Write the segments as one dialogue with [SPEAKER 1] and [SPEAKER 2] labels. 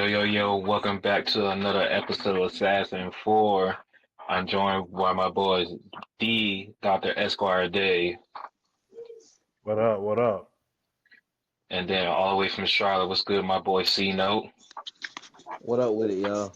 [SPEAKER 1] Yo, welcome back to another episode of Assassin 4. I'm joined by my boys, D, Dr. Esquire Dave,
[SPEAKER 2] What up? What up?
[SPEAKER 1] and then all the way from Charlotte, what's good, my boy C Note.
[SPEAKER 3] What up with it, y'all?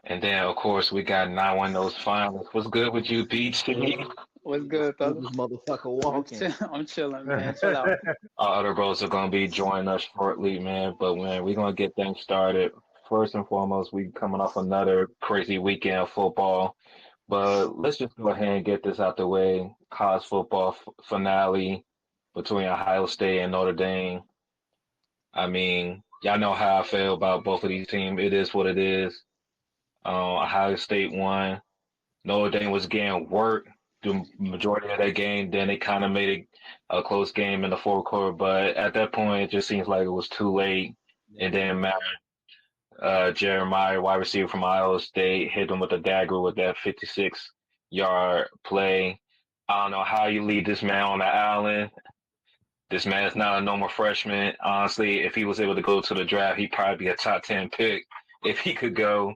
[SPEAKER 1] And then, of course, we got 9-1 those finals. What's good with you, BT?
[SPEAKER 4] What's good,
[SPEAKER 3] Keep
[SPEAKER 4] fellas?
[SPEAKER 3] this motherfucker
[SPEAKER 4] I'm,
[SPEAKER 3] walking.
[SPEAKER 4] I'm chilling, man. Chill out.
[SPEAKER 1] Our other bros are going to be joining us shortly, man. But, man, we're going to get things started. First and foremost, we coming off another crazy weekend of football. But let's just go ahead and get this out the way. College football finale between Ohio State and Notre Dame. I mean, y'all know how I feel about both of these teams. It is what it is. Ohio State won. Notre Dame was getting work the majority of that game. Then they kind of made it a close game in the fourth quarter. But at that point, it just seems like it was too late. It didn't matter. Jeremiah, wide receiver from Iowa State, hit him with a dagger with that 56-yard play. I don't know how you lead this man on the island. This man is not a normal freshman. Honestly, if he was able to go to the draft, he'd probably be a top 10 pick if he could go.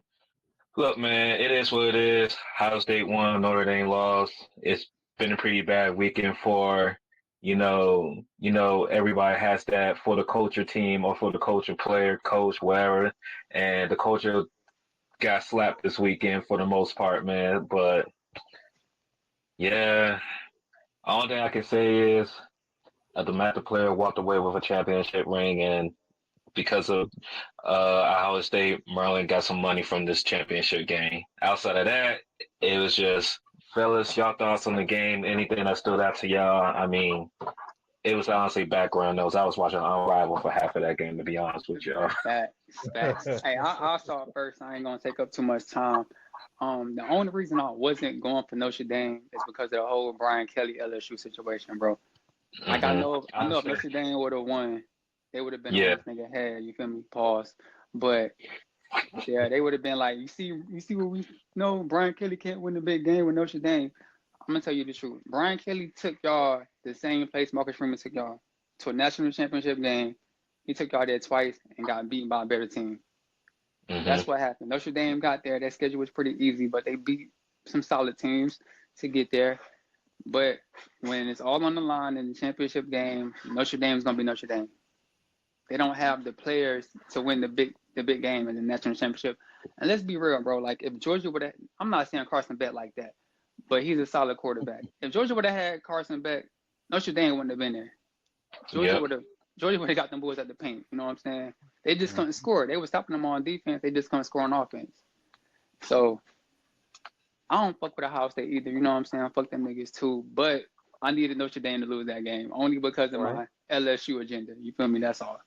[SPEAKER 1] Look, man, it is what it is. Ohio State won, Notre Dame lost. It's been a pretty bad weekend for, everybody has that for the culture team or for the culture player, coach, whatever. And the culture got slapped this weekend for the most part, man. But, yeah, all thing I can say is the Master player walked away with a championship ring, and because of Ohio State, Maryland got some money from this championship game. Outside of that, it was just, fellas, y'all thoughts on the game? Anything that stood out to y'all? I mean, it was honestly background noise. I was watching Unrivaled for half of that game, to be honest with y'all.
[SPEAKER 4] Facts. Hey, I'll start first. I ain't gonna take up too much time. The only reason I wasn't going for Notre Dame is because of the whole Brian Kelly LSU situation, bro. Like I know if Notre Dame would have won, they would have been on this nigga head. You feel me? Pause. But yeah, they would have been like, you see what we know. Brian Kelly can't win the big game with Notre Dame. I'm gonna tell you the truth. Brian Kelly took y'all the same place Marcus Freeman took y'all to a national championship game. He took y'all there twice and got beaten by a better team.
[SPEAKER 1] Mm-hmm.
[SPEAKER 4] That's what happened. Notre Dame got there. Their schedule was pretty easy, but they beat some solid teams to get there. But when it's all on the line in the championship game, Notre Dame's gonna be Notre Dame. They don't have the players to win the big game in the national championship. And let's be real, bro. Like if Georgia would have, I'm not saying Carson Beck like that, but he's a solid quarterback. If Georgia would have had Carson Beck, Notre Dame wouldn't have been there. Georgia would have got them boys at the paint. You know what I'm saying? They just couldn't score. They were stopping them on defense. They just couldn't score on offense. So I don't fuck with Ohio State either. You know what I'm saying? I fuck them niggas too. But I needed Notre Dame to lose that game only because of my LSU agenda. You feel me? That's all.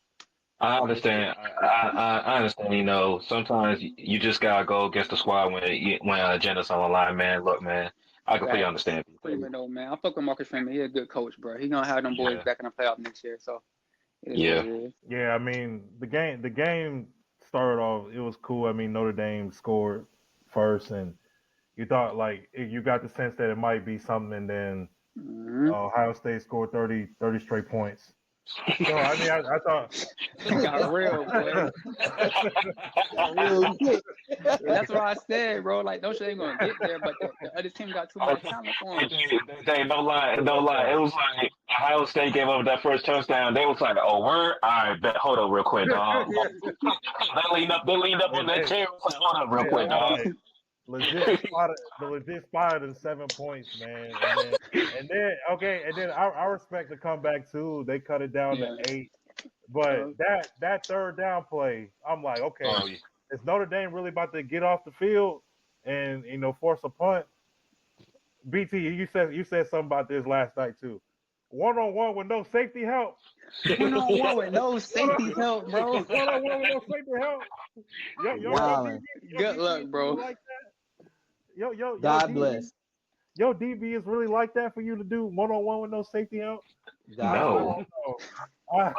[SPEAKER 1] I understand. I understand. Sometimes you just gotta go against the squad when agenda's on the line, man. Look, man, I completely understand.
[SPEAKER 4] Freeman, though, man. I fuck with Marcus Freeman. He's a good coach, bro. He gonna have them boys back in the playoff next year. So, it is what it is.
[SPEAKER 2] Yeah. I mean, the game started off. It was cool. I mean, Notre Dame scored first, and you thought like you got the sense that it might be something, and then Ohio State scored 30 straight points. So I mean, I thought
[SPEAKER 4] it got real, boy. That's what I said, bro. Like, Notre Dame gonna get there, but the other team got too much talent for them.
[SPEAKER 1] No lie. It was like Ohio State gave up that first touchdown. They was like, "Oh, word! All right, bet. Hold up, real quick, dog." They leaned up on that chair. Like, hold up, real quick, dog.
[SPEAKER 2] Legit spotted in 7 points, man. And then I respect the comeback too. They cut it down to 8. But that third down play, I'm like, okay, is Notre Dame really about to get off the field and force a punt? BT, you said something about this last night too. 1-on-1 with no safety help.
[SPEAKER 4] 1-on-1 with no safety help, bro.
[SPEAKER 2] 1-on-1 with no safety help.
[SPEAKER 4] Wow. Good luck, bro.
[SPEAKER 2] Like that?
[SPEAKER 3] God bless.
[SPEAKER 2] Yo, DB is really like that for you to do 1-on-1 with no safety help?
[SPEAKER 1] No.
[SPEAKER 2] I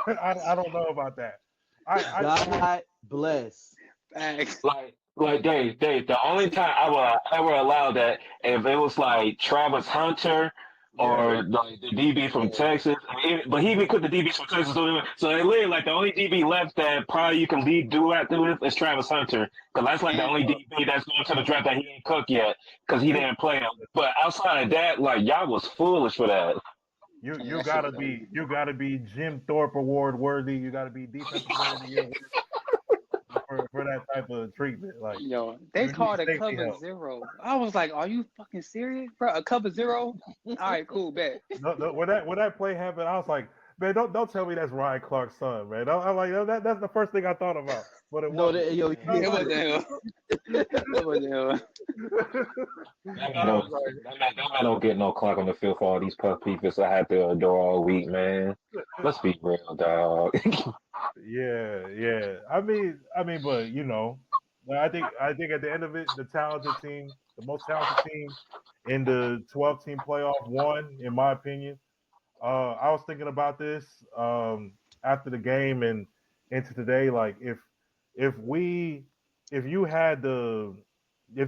[SPEAKER 2] don't know about that.
[SPEAKER 3] God bless.
[SPEAKER 4] Thanks.
[SPEAKER 1] Like Dave, the only time I would ever allow that if it was like Travis Hunter or like the DB from Texas. But he even put the DBs from Texas. So it literally like the only DB left that probably you can lead do after with is Travis Hunter, because that's like the only DB that's going to the draft that he ain't cooked yet because he didn't play him. But outside of that, like y'all was foolish for that.
[SPEAKER 2] You gotta be Jim Thorpe Award worthy. You gotta be defensive player of the year for that type of treatment. Like,
[SPEAKER 4] yo, they called a cover zero. I was like, are you fucking serious, bro? A cover zero? All right, cool, bet.
[SPEAKER 2] No, when that play happened, I was like, man, don't tell me that's Ryan Clark's son, man. I'm like, that's the first thing I thought about. But it wasn't.
[SPEAKER 4] It wasn't him. It wasn't him.
[SPEAKER 1] That man don't get no clock on the field for all these puff people I had to adore all week, man. Let's be real, dog.
[SPEAKER 2] Yeah. I mean, but you know, I think at the end of it, the most talented team in the 12-team playoff won, in my opinion. I was thinking about this after the game and into today. Like, if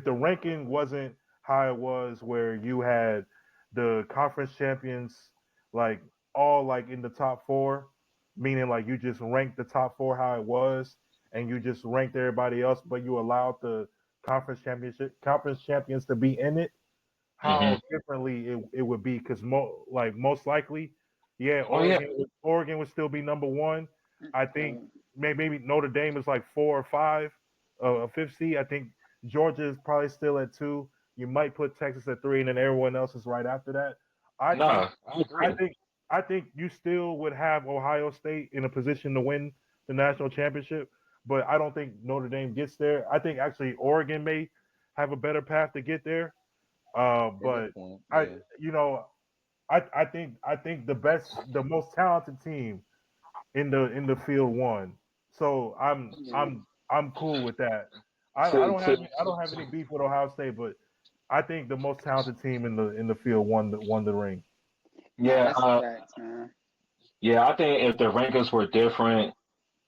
[SPEAKER 2] the ranking wasn't how it was, where you had the conference champions like all like in the top four, meaning like you just ranked the top four how it was, and you just ranked everybody else, but you allowed the conference champions to be in it, how differently it would be. Because most likely, Oregon would still be number one. I think maybe Notre Dame is like 4 or 5, a fifth seed. I think Georgia is probably still at 2. You might put Texas at 3, and then everyone else is right after that. I think you still would have Ohio State in a position to win the national championship, but I don't think Notre Dame gets there. I think actually Oregon may have a better path to get there. But I think the most talented team in the field won. So I'm cool with that. I don't have any beef with Ohio State, but I think the most talented team in the field won the ring.
[SPEAKER 1] Yeah, I think if the rankings were different,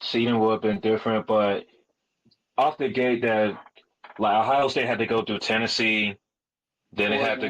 [SPEAKER 1] seeding would have been different. But off the gate, that like Ohio State had to go through Tennessee, then it had to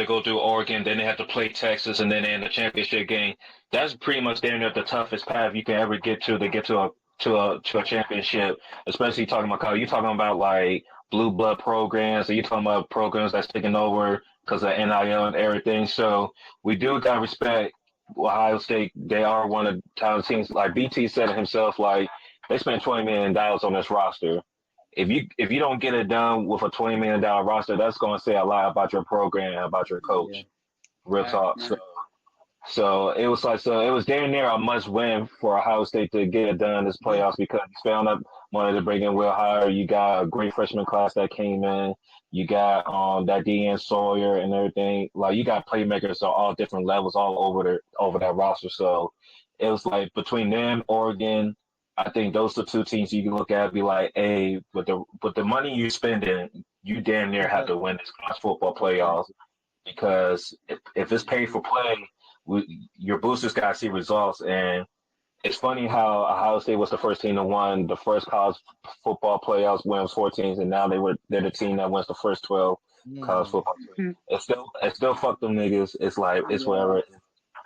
[SPEAKER 1] go through Oregon, then they had to play Texas, and then in the championship game. That's pretty much damn near the toughest path you can ever get to a championship. Especially talking about college, you talking about like blue blood programs, and you talking about programs that's taking over because of NIL and everything. So we do got to respect Ohio State. They are one of the talented teams. Like BT said it himself, like they spent $20 million on this roster. If you don't get it done with a $20 million roster, that's going to say a lot about your program, about your coach. Real talk. So it was damn near a must win for Ohio State to get it done this playoffs, because you found up wanted to bring in Will Hire. You got a great freshman class that came in. You got that Deanne Sawyer and everything. Like you got playmakers at all different levels all over that roster. So it was like between them, Oregon, I think those are two teams you can look at and be like, hey, with the money you spending, you damn near have to win this college football playoffs, because if it's paid for play, your boosters got to see results. And it's funny how Ohio State was the first team to win the first college football playoffs when it was 4 teams, and now they're the team that wins the first 12 college football teams. It's still fuck them niggas. It's like it's whatever.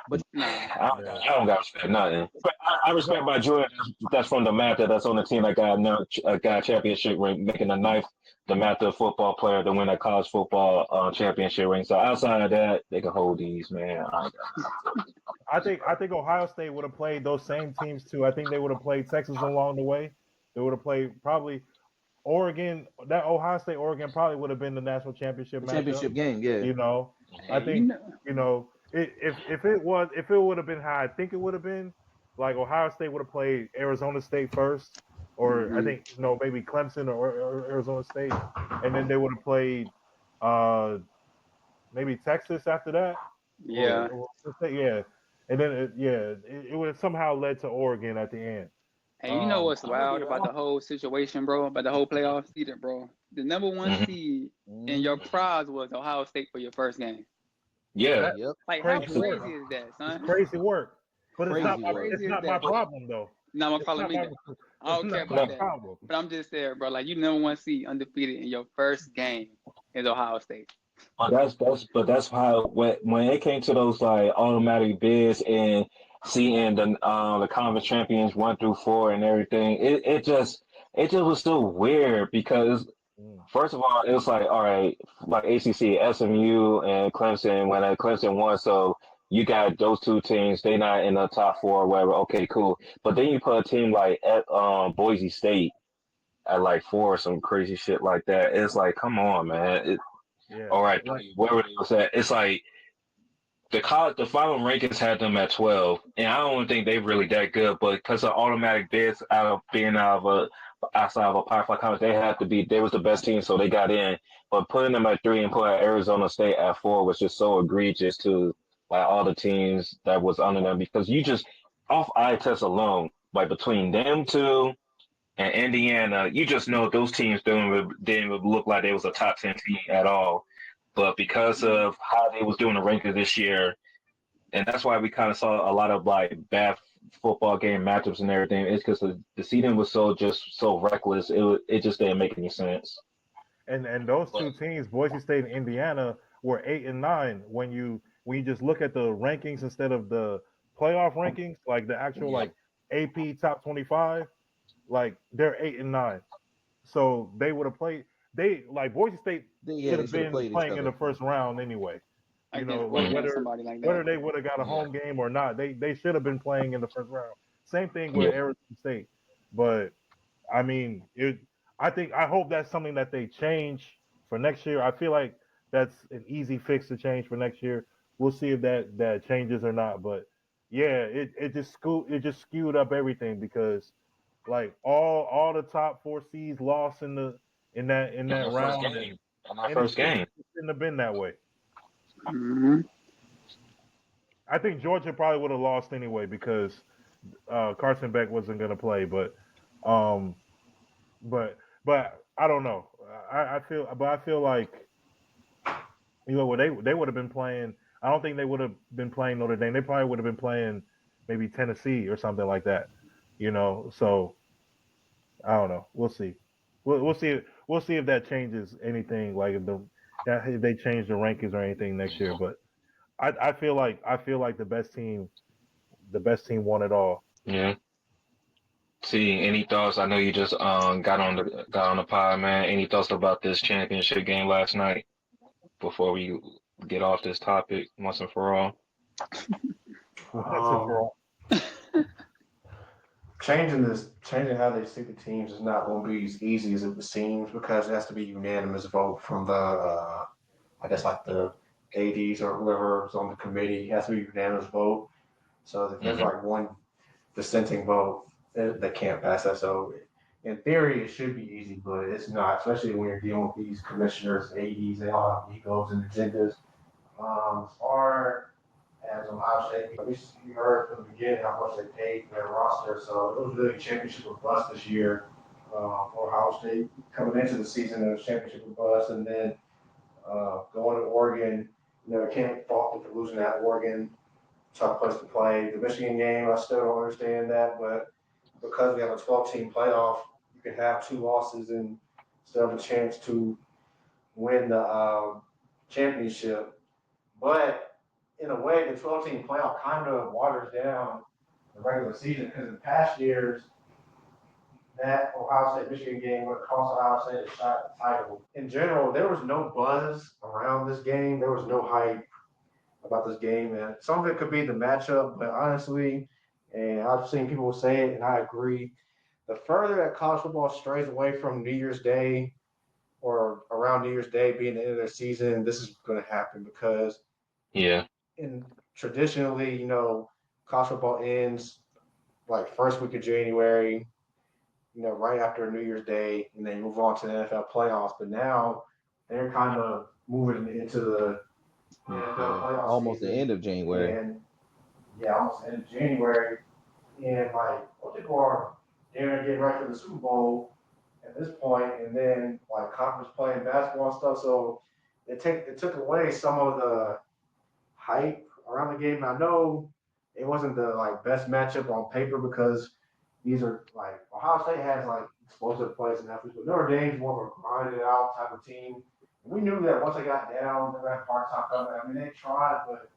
[SPEAKER 1] But I don't got respect nothing. But I respect my Jordan. That's from the Matha. That's on the team that got a championship ring, making the Matha football player to win a college football championship ring. So outside of that, they can hold these, man.
[SPEAKER 2] I think Ohio State would have played those same teams too. I think they would have played Texas along the way. They would have played probably Oregon. That Ohio State Oregon probably would have been the national championship
[SPEAKER 3] game. Yeah.
[SPEAKER 2] You know, I think if it would have been how I think it would have been, like Ohio State would have played Arizona State first, or I think maybe Clemson or Arizona State, and then they would have played maybe Texas after that.
[SPEAKER 4] Yeah.
[SPEAKER 2] And then it would have somehow led to Oregon at the end.
[SPEAKER 4] And you know what's wild about the whole situation, bro? About the whole playoff seeding, bro? The number 1 seed in your prize was Ohio State for your first game.
[SPEAKER 1] Yeah.
[SPEAKER 4] Like, how crazy is that, son?
[SPEAKER 2] It's crazy work. But it's not my problem, though.
[SPEAKER 4] Not my problem either. I don't care about that. But I'm just there, bro. Like, you number 1 seed undefeated in your first game is Ohio State.
[SPEAKER 1] But that's how when it came to those like automatic bids and seeing the conference champions 1 through 4 and everything, it just was so weird because
[SPEAKER 2] Mm.
[SPEAKER 1] first of all, it was like, all right, like ACC, SMU, and Clemson. When Clemson won, so you got those two teams. They not in the top 4 or whatever. Okay, cool. But then you put a team like at Boise State at like 4 or some crazy shit like that. It's like, come on, man.
[SPEAKER 2] Yeah,
[SPEAKER 1] All right,
[SPEAKER 2] like
[SPEAKER 1] wherever they was at, it's like the final rankings had them at 12, and I don't think they really that good. But because of automatic bids out of being outside of a Power Five conference, they was the best team, so they got in. But putting them at 3 and putting Arizona State at 4 was just so egregious to like all the teams that was under them because you just off eye test alone, like between them two and Indiana, you just know those teams didn't look like they was a top 10 team at all. But because of how they was doing the rankings this year, and that's why we kind of saw a lot of like bad football game matchups and everything. It's because the seeding was so reckless. It just didn't make any sense.
[SPEAKER 2] and those
[SPEAKER 1] But
[SPEAKER 2] two teams, Boise State and Indiana, were 8 and 9 when you just look at the rankings instead of the playoff rankings, like the actual
[SPEAKER 1] yeah,
[SPEAKER 2] like AP top 25, like they're 8 and 9. So they would have played. They like Boise State
[SPEAKER 3] Yeah,
[SPEAKER 2] should
[SPEAKER 3] they
[SPEAKER 2] have
[SPEAKER 3] should have
[SPEAKER 2] been
[SPEAKER 3] played each
[SPEAKER 2] playing in the
[SPEAKER 3] other.
[SPEAKER 2] first round anyway. You
[SPEAKER 4] Against
[SPEAKER 2] know, like
[SPEAKER 4] Oregon or
[SPEAKER 2] whether
[SPEAKER 4] somebody like that.
[SPEAKER 2] whether they would have got a
[SPEAKER 1] yeah,
[SPEAKER 2] home game or not, they should have been playing in the first round. Same thing with
[SPEAKER 1] yeah,
[SPEAKER 2] Arizona State. But I mean, I hope that's something that they change for next year. I feel like that's an easy fix to change for next year. We'll see if that changes or not. But yeah, it just skewed up everything because like all the top 4 seeds lost in
[SPEAKER 1] on
[SPEAKER 2] that
[SPEAKER 1] our first
[SPEAKER 2] round,
[SPEAKER 1] game. On our
[SPEAKER 2] and
[SPEAKER 1] first game.
[SPEAKER 2] it shouldn't have been that way.
[SPEAKER 4] Hmm.
[SPEAKER 2] I think Georgia probably would have lost anyway because Carson Beck wasn't going to play. Um, but I don't know. I feel like they would have been playing. I don't think they would have been playing Notre Dame. They probably would have been playing maybe Tennessee or something like that. So I don't know. We'll see. We'll see. We'll see if that changes anything. Like if they change the rankings or anything next year. But I feel like the best team won it all.
[SPEAKER 1] Yeah. See, any thoughts? I know you just got on the pod, man. Any thoughts about this championship game last night before we get off this topic once and for all?
[SPEAKER 2] Once and for
[SPEAKER 5] Um,
[SPEAKER 2] all.
[SPEAKER 5] changing how they see the teams is not going to be as easy as it seems because it has to be unanimous vote from the, I guess like the ADs or whoever's on the committee. It has to be unanimous vote. So if there's
[SPEAKER 1] Hmm.
[SPEAKER 5] like one dissenting vote, they can't pass that. So in theory, it should be easy, but it's not, especially when you're dealing with these commissioners, ADs, they all have egos and agendas. As far as Ohio State, we heard from the beginning how much they paid for their roster, so it was really a championship or bust this year for Ohio State. Coming into the season, it was championship or bust, and then going to Oregon, they can't fault for losing at Oregon. Tough place to play. The Michigan game, I still don't understand that, but because we have a 12-team playoff, you can have 2 losses and still have a chance to win the championship. But in a way, the 12-team playoff kind of waters down the regular season because in past years, that Ohio State Michigan game would cost Ohio State a shot at the title. In general, there was no buzz around this game. There was no hype about this game, and some of it could be the matchup, but honestly, and I've seen people say it, and I agree. The further that college football strays away from New Year's Day or around New Year's Day being the end of their season, this is going to happen because
[SPEAKER 1] Yeah.
[SPEAKER 5] in traditionally, college football ends like first week of January, right after New Year's Day, and then move on to the NFL playoffs. But now they're kind of moving into the NFL playoff
[SPEAKER 3] Almost the
[SPEAKER 5] season,
[SPEAKER 3] end of January.
[SPEAKER 5] and yeah, almost the end of January, and like what people are they're getting ready for the Super Bowl at this point, and then like conference play and basketball and stuff. So it took away some of the hype around the game. I know it wasn't the like best matchup on paper because these are like Ohio State has like explosive plays and athletes, but Notre Dame's more of a grinded out type of team. We knew that once they got down, they had a hard time coming. I mean, they tried, but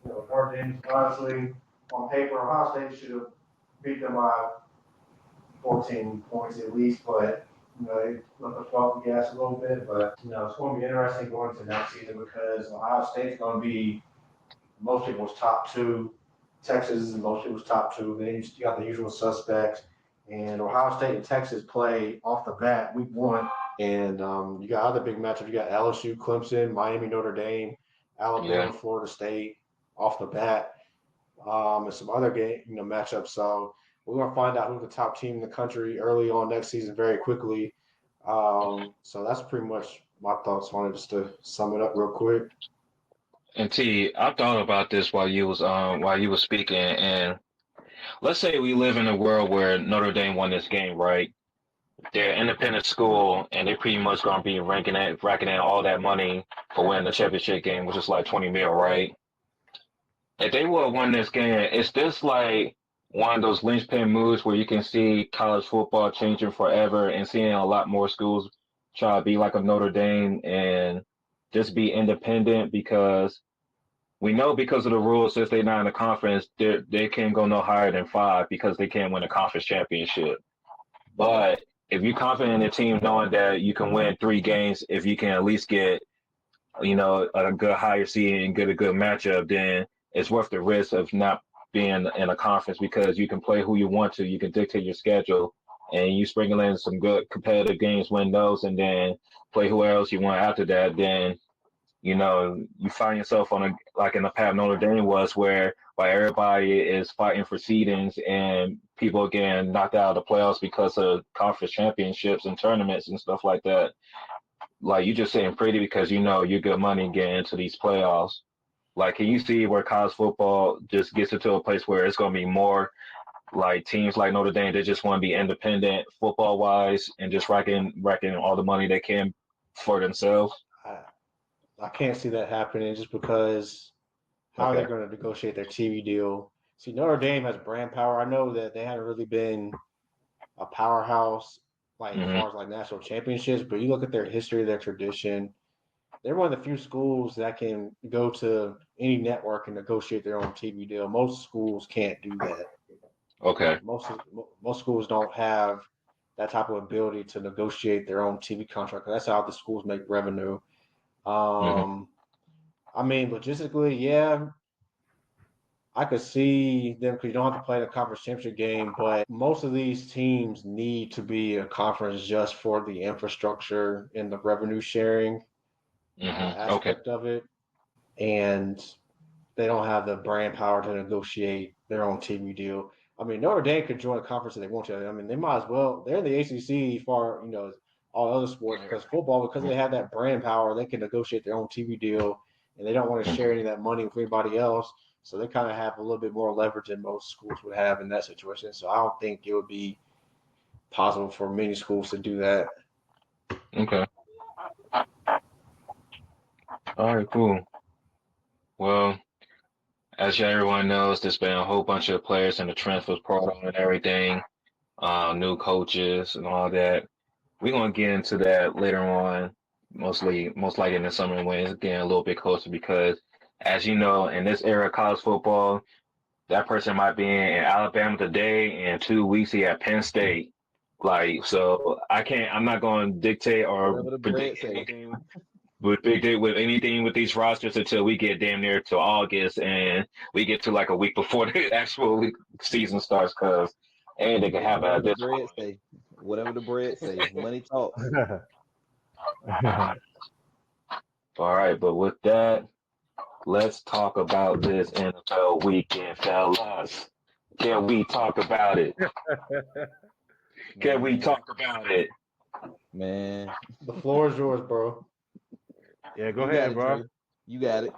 [SPEAKER 5] Notre Dame, honestly, on paper, Ohio State should have beat them by 14 points at least, but they let the foot off the gas a little bit. But it's going to be interesting going to next season because Ohio State's going to be most people's top two. Texas is most people's top two. Then you got the usual suspects, and Ohio State and Texas play off the bat week 1. And you got other big matchups. You got LSU, Clemson, Miami, Notre Dame, Alabama, Florida State off the bat, and some other game matchups. So we're gonna find out who's the top team in the country early on next season very quickly. So that's pretty much my thoughts on it. Just to sum it up real quick.
[SPEAKER 1] And T, I thought about this while you was speaking, and let's say we live in a world where Notre Dame won this game, right? They're an independent school, and they're pretty much gonna be racking in all that money for winning the championship game, which is like 20 mil, right? If they would have won this game, it's just like one of those linchpin moves where you can see college football changing forever and seeing a lot more schools try to be like a Notre Dame and just be independent because we know because of the rules, since they're not in the conference, they can't go no higher than 5 because they can't win a conference championship. But if you're confident in the team knowing that you can win 3 games, if you can at least get, a good higher seed and get a good matchup, then it's worth the risk of not being in a conference because you can play who you want to, you can dictate your schedule, and you sprinkle in some good competitive games, win those, and then play who else you want after that, then you find yourself like in the path Notre Dame was, where everybody is fighting for seedings and people are getting knocked out of the playoffs because of conference championships and tournaments and stuff like that. Like you just saying pretty because you're good money getting into these playoffs. Like, can you see where college football just gets into a place where it's going to be more like teams like Notre Dame that just want to be independent football wise and just racking all the money they can for themselves?
[SPEAKER 5] I can't see that happening just because how they're going to negotiate their TV deal. See, Notre Dame has brand power. I know that they haven't really been a powerhouse as far as like national championships, but you look at their history, their tradition. They're one of the few schools that can go to any network and negotiate their own TV deal. Most schools can't do that.
[SPEAKER 1] Okay.
[SPEAKER 5] Most schools don't have that type of ability to negotiate their own TV contract. That's how the schools make revenue. I mean, logistically, yeah, I could see them because you don't have to play the conference championship game, but most of these teams need to be a conference just for the infrastructure and the revenue sharing aspect of it. And they don't have the brand power to negotiate their own TV deal. I mean, Notre Dame could join a conference if they want to. I mean, they might as well. They're in the ACC for all other sports because football, because they have that brand power, they can negotiate their own TV deal, and they don't want to share any of that money with anybody else. So they kind of have a little bit more leverage than most schools would have in that situation. So I don't think it would be possible for many schools to do that.
[SPEAKER 1] Okay. All right, cool. Well, as everyone knows, there's been a whole bunch of players in the transfer portal and everything, new coaches and all that. We're gonna get into that later on, most likely in the summer when it's getting a little bit closer because, as you know, in this era of college football, that person might be in Alabama today, and 2 weeks he at Penn State. So I'm not going to dictate or predict anything with anything with these rosters until we get damn near to August and we get to like a week before the actual season starts, because anything can happen at this point.
[SPEAKER 3] Whatever the bread say, money talks.
[SPEAKER 1] All right, but with that, let's talk about this NFL weekend, fellas. Can we talk about it? Can we talk about it?
[SPEAKER 3] Man.
[SPEAKER 5] The floor is yours, bro.
[SPEAKER 2] Yeah, go ahead, bro.
[SPEAKER 3] You got it.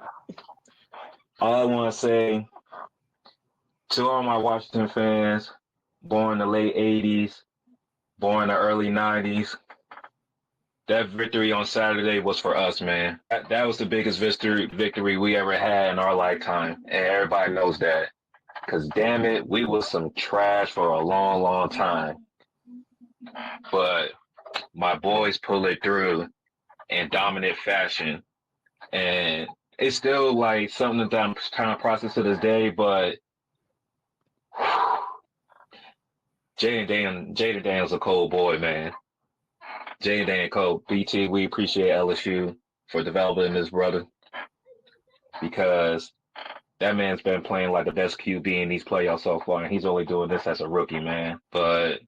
[SPEAKER 1] All I want to say to all my Washington fans, born in the late 80s, born in the early 90s, that victory on Saturday was for us, man. That was the biggest victory we ever had in our lifetime, and everybody knows that. Because, damn it, we was some trash for a long, long time. But my boys pulled it through. in dominant fashion. And it's still like something that I'm kind of processing to this day, but Jaden Daniels a cold boy, man. Jaden Daniels cold. BT, we appreciate LSU for developing this brother because that man's been playing like the best QB in these playoffs so far, and he's only doing this as a rookie, man. But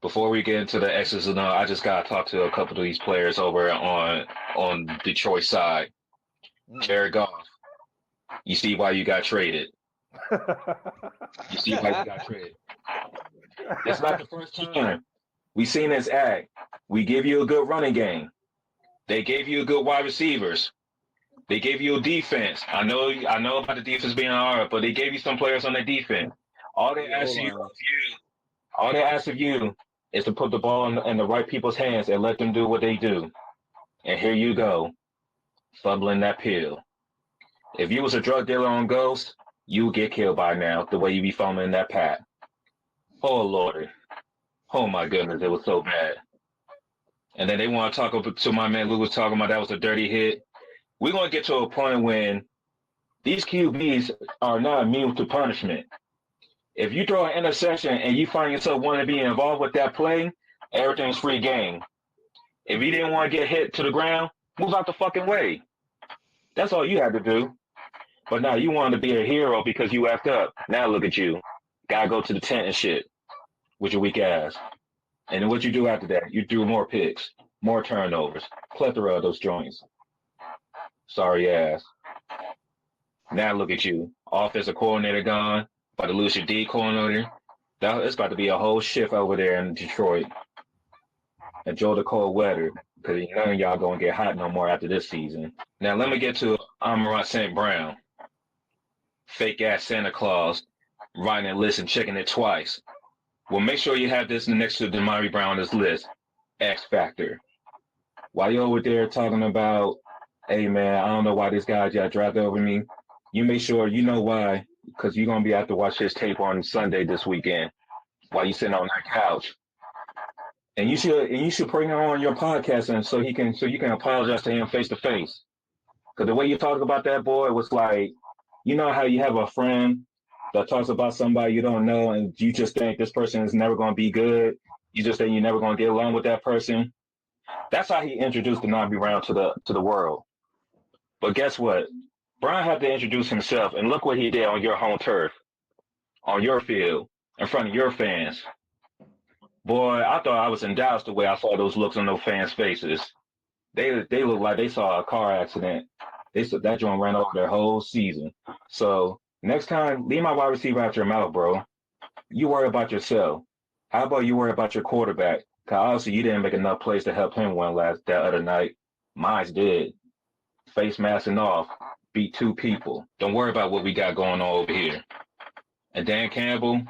[SPEAKER 1] before we get into the X's and O's, I just gotta talk to a couple of these players over on Detroit side. Jared Goff, you see why you got traded. You see why you got traded. It's not the first time we seen this act. We give you a good running game. They gave you a good wide receivers. They gave you a defense. I know about the defense being hard, but they gave you some players on the defense. All they ask of you is to put the ball in the right people's hands and let them do what they do. And here you go, fumbling that pill. If you was a drug dealer on Ghost, you would get killed by now, the way you be fumbling that pack. Oh, Lord. Oh, my goodness, it was so bad. And then they want to talk to my man Lou was talking about that was a dirty hit. We're going to get to a point when these QBs are not immune to punishment. If you throw an interception and you find yourself wanting to be involved with that play, everything's free game. If you didn't want to get hit to the ground, move out the fucking way. That's all you had to do. But now you wanted to be a hero because you effed up. Now look at you. Gotta go to the tent and shit with your weak ass. And then what you do after that? You threw more picks, more turnovers, plethora of those joints. Sorry ass. Now look at you. Offensive coordinator gone. About to lose your D coordinator. It's about to be a whole shift over there in Detroit. Enjoy the cold weather because none of y'all gonna get hot no more after this season. Now let me get to Amon-Ra St. Brown. Fake ass Santa Claus writing a list and checking it twice. Well, make sure you have this next to Damari Brown on this list. X Factor. While you're over there talking about, hey man, I don't know why this guy got drafted over me. You make sure you know why, because you're gonna be able to watch his tape on Sunday this weekend while you sitting on that couch. And you should bring him on your podcast and so you can apologize to him face to face. Because the way you talk about that boy was like, you know how you have a friend that talks about somebody you don't know and you just think this person is never going to be good. You just think you're never going to get along with that person. That's how he introduced Damari Brown to the world. But guess what? Brown had to introduce himself, and look what he did on your home turf, on your field, in front of your fans. Boy, I thought I was in Dallas the way I saw those looks on those fans' faces. They looked like they saw a car accident. That joint ran over their whole season. So next time, leave my wide receiver out your mouth, bro. You worry about yourself. How about you worry about your quarterback? Because obviously you didn't make enough plays to help him win that other night. Mine did. Face mask and off. Beat 2 people. Don't worry about what we got going on over here. And Dan Campbell,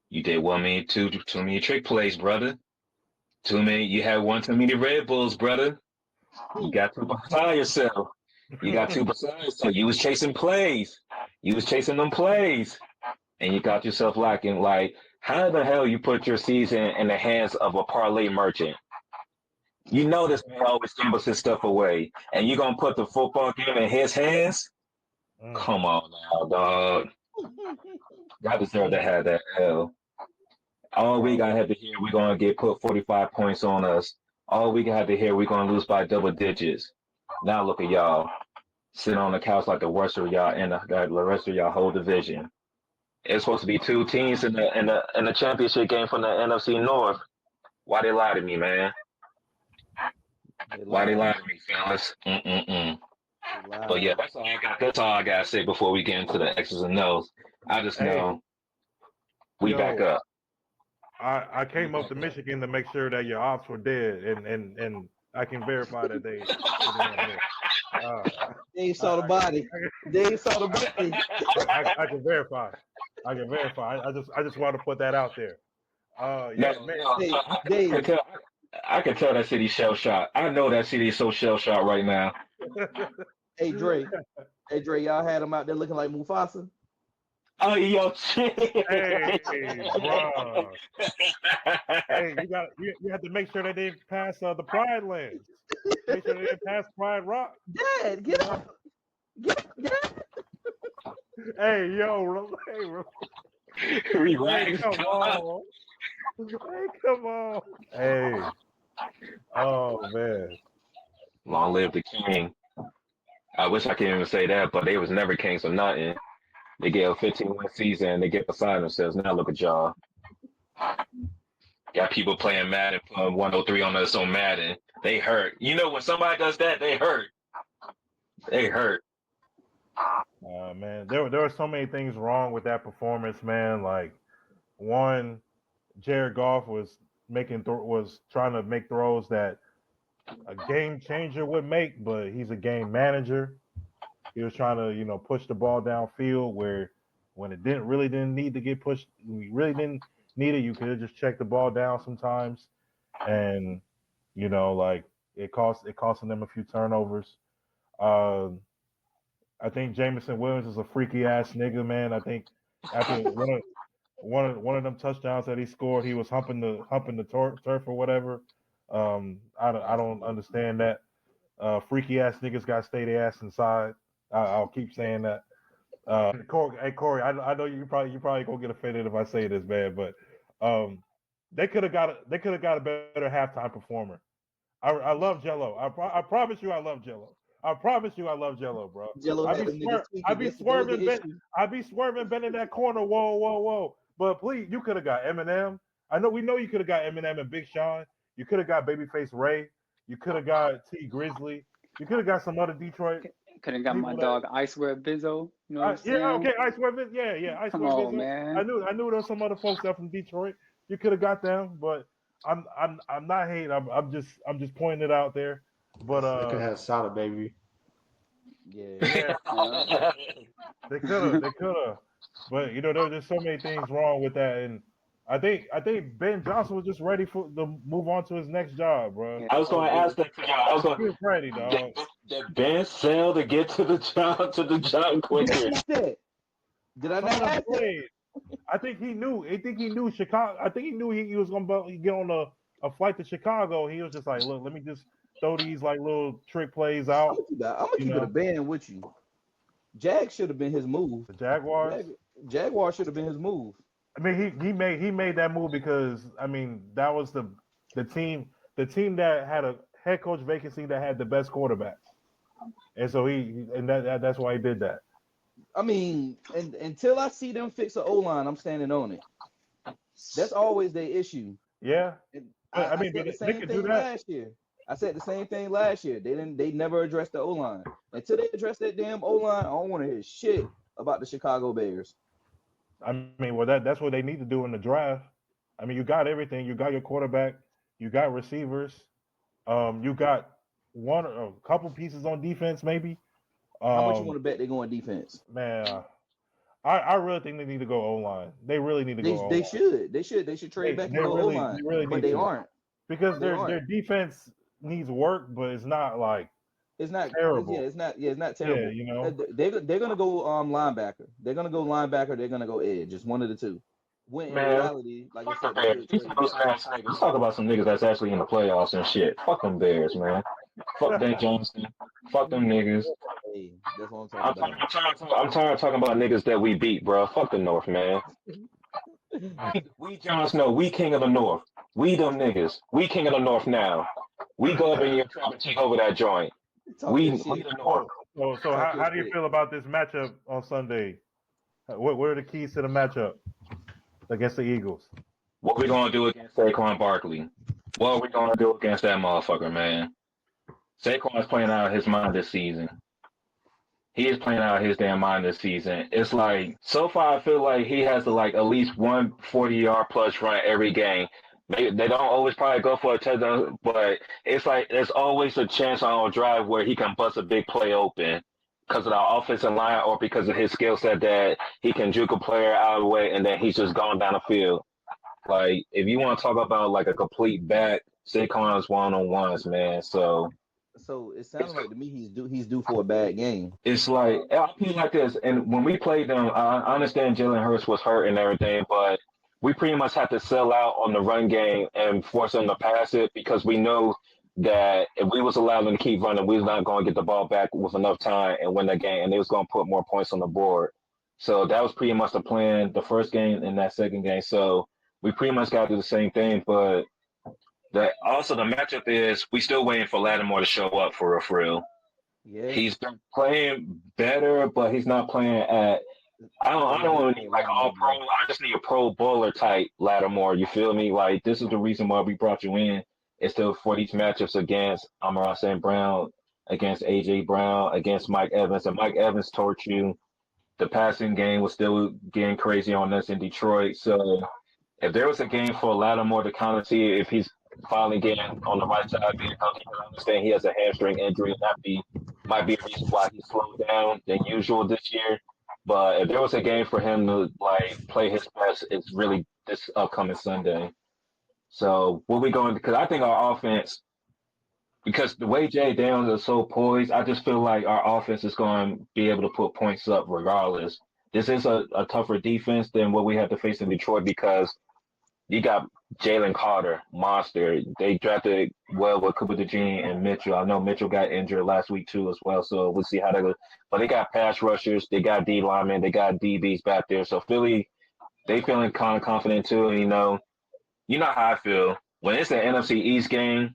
[SPEAKER 1] you did too many trick plays, brother. You had one too many Red Bulls, brother. You got too beside yourself. You got too beside yourself. You was chasing plays. You was chasing them plays. And you got yourself lacking. Like, how the hell you put your season in the hands of a parlay merchant? You know this man always gambles his stuff away. And you going to put the football game in his hands? Come on now, dog. God deserve to have that L. All week I had to hear we're going to get put 45 points on us. All week I had to hear we're going to lose by double digits. Now look at y'all. Sitting on the couch like the rest of y'all in the rest of y'all whole division. It's supposed to be 2 teams in the championship game from the NFC North. Why they lie to me, man? Why they lie to me, fellas? But yeah, that's all I got. That's all I gotta say before we get into the X's and O's. I just know we back up.
[SPEAKER 2] I came up to Michigan to make sure that your ops were dead, and I can verify that they
[SPEAKER 3] They saw the body. They saw the body.
[SPEAKER 2] I can verify. I just want to put that out there.
[SPEAKER 1] I can tell that city's shell shocked. I know that city is so shell shocked right now.
[SPEAKER 3] Hey Dre, y'all had him out there looking like Mufasa.
[SPEAKER 1] Oh, yo, shit.
[SPEAKER 2] Hey, bro. Hey, you have to make sure they didn't pass the Pride Lands. Make sure they didn't pass Pride Rock.
[SPEAKER 3] Dad, get up. Get up.
[SPEAKER 2] Hey,
[SPEAKER 1] Relax.
[SPEAKER 2] come on. Hey, come on. Hey. Oh man.
[SPEAKER 1] Long live the king. I wish I could even say that, but they was never kings or nothing. They get a 15-win season and they get beside themselves. Now look at y'all. Got people playing Madden, putting 103 on us on Madden. They hurt. You know, when somebody does that, they hurt. They hurt.
[SPEAKER 2] Man, there were so many things wrong with that performance, man. Like, one, Jared Goff was trying to make throws that a game changer would make, but he's a game manager. He was trying to, push the ball downfield where when it didn't need to get pushed, we really didn't need it. You could have just checked the ball down sometimes, and like it costing them a few turnovers. I think Jameson Williams is a freaky ass nigga, man. I think after one of them touchdowns that he scored, he was humping the turf or whatever. I don't understand that. Freaky ass niggas got to stay their ass inside. I'll keep saying that. Corey, I know you probably gonna get offended if I say this, man, but they could have got a better halftime performer. I love Jello. I promise you, I love Jello. I promise you, I love Jello, bro.
[SPEAKER 3] Jello
[SPEAKER 2] I be swerving, Ben in that corner. Whoa. But please, you could have got Eminem. We know you could have got Eminem and Big Sean. You could have got Babyface Ray. You could have got T Grizzly. You could have got some other Detroit.
[SPEAKER 4] Could have got my dog Icewear Bizzo. You know what I'm saying?
[SPEAKER 2] Yeah, okay, Icewear Bizzo. Yeah, Icewear
[SPEAKER 4] Come
[SPEAKER 2] Bizzo.
[SPEAKER 4] on, man.
[SPEAKER 2] I knew there was some other folks that from Detroit. You could have got them, but I'm not hating. I'm just pointing it out there. But
[SPEAKER 5] they could have Sada Baby.
[SPEAKER 3] Yeah.
[SPEAKER 2] They could have. But there were just so many things wrong with that, and I think Ben Johnson was just ready to move on to his next job, bro.
[SPEAKER 1] I was going to ask that to y'all.
[SPEAKER 2] He was ready, dog.
[SPEAKER 1] Did Ben sell to get to the job quicker?
[SPEAKER 3] Did I not ask that?
[SPEAKER 2] I think he knew. Chicago. I think he knew he was going to get on a flight to Chicago. He was just like, look, let me just throw these like little trick plays out.
[SPEAKER 3] I'm gonna keep it a band with you. Jag should have been his move.
[SPEAKER 2] The Jaguars.
[SPEAKER 3] Jaguar should have been his move.
[SPEAKER 2] I mean, he made that move because that was the team that had a head coach vacancy that had the best quarterbacks, and so that's why he did that.
[SPEAKER 3] And until I see them fix the O-line, I'm standing on it. That's always their issue.
[SPEAKER 2] Yeah,
[SPEAKER 3] I said the same thing last year. I said the same thing last year. They never addressed the O-line. Until they address that damn O-line, I don't want to hear shit about the Chicago Bears.
[SPEAKER 2] That's what they need to do in the draft. You got everything. You got your quarterback. You got receivers. You got a couple pieces on defense, maybe.
[SPEAKER 3] How much you want to bet they're going defense?
[SPEAKER 2] Man, I really think they need to go O-line. They really need to go O-line.
[SPEAKER 3] They should trade back and go O-line. But they aren't.
[SPEAKER 2] Because their defense needs work, but it's not terrible.
[SPEAKER 3] It's not terrible. Yeah, they're gonna go linebacker. They're gonna go linebacker. They're gonna go edge. It's one of the two. When in reality, like I said,
[SPEAKER 1] let's talk about some niggas that's actually in the playoffs and shit. Fuck them Bears, man. Fuck Ben Johnson. Fuck them niggas.
[SPEAKER 3] Hey, that's what I'm talking about.
[SPEAKER 1] I'm tired of talking about niggas that we beat, bro. Fuck the North, man. We Jon Snow. We king of the North. We them niggas. We king of the North now. We go up in here trying to take over that joint. We the North.
[SPEAKER 2] So how do you feel about this matchup on Sunday? What are the keys to the matchup against the Eagles?
[SPEAKER 1] What we gonna do against Saquon Barkley? What are we gonna do against that motherfucker, man? Saquon's playing out of his mind this season. He is playing out of his damn mind this season. It's like, so far I feel like he has to at least 140-yard plus run every game. They don't always probably go for a touchdown, but it's like there's always a chance on a drive where he can bust a big play open because of the offensive line or because of his skill set that he can juke a player out of the way and then he's just gone down the field. Like, if you want to talk about a complete back, Saquon's one-on-ones, man. So
[SPEAKER 3] So it sounds like to me he's due for a bad game.
[SPEAKER 1] It's like I feel like this, and when we played them, I understand Jalen Hurts was hurt and everything, but we pretty much had to sell out on the run game and force them to pass it because we know that if we was allowed them to keep running, we was not going to get the ball back with enough time and win the game, and they was going to put more points on the board. So that was pretty much the plan, the first game and that second game. So we pretty much got to do the same thing, but also the matchup is we still waiting for Lattimore to show up for real.
[SPEAKER 3] Yeah.
[SPEAKER 1] He's been playing better, but he's not playing at. I don't want to need like all pro. I just need a pro bowler type Lattimore. You feel me? Like this is the reason why we brought you in. Is still for these matchups against Amon-Ra St. Brown, against AJ Brown, against Mike Evans, and Mike Evans torched you. The passing game was still getting crazy on us in Detroit. So if there was a game for Lattimore to kind of see if he's finally getting on the right side, being healthy, I understand he has a hamstring injury, and might be a reason why he slowed down than usual this year. But if there was a game for him to like play his best, it's really this upcoming Sunday. So what we going? Because I think our offense, because the way Jay Downs is so poised, I just feel like our offense is going to be able to put points up regardless. This is a tougher defense than what we had to face in Detroit because you got Jalen Carter, monster. They drafted well with Cooper DeJean and Mitchell. I know Mitchell got injured last week too as well, so we'll see how they go. But they got pass rushers, they got D linemen, they got DBs back there. So Philly, they feeling kind of confident too. And, you know how I feel when it's an NFC East game.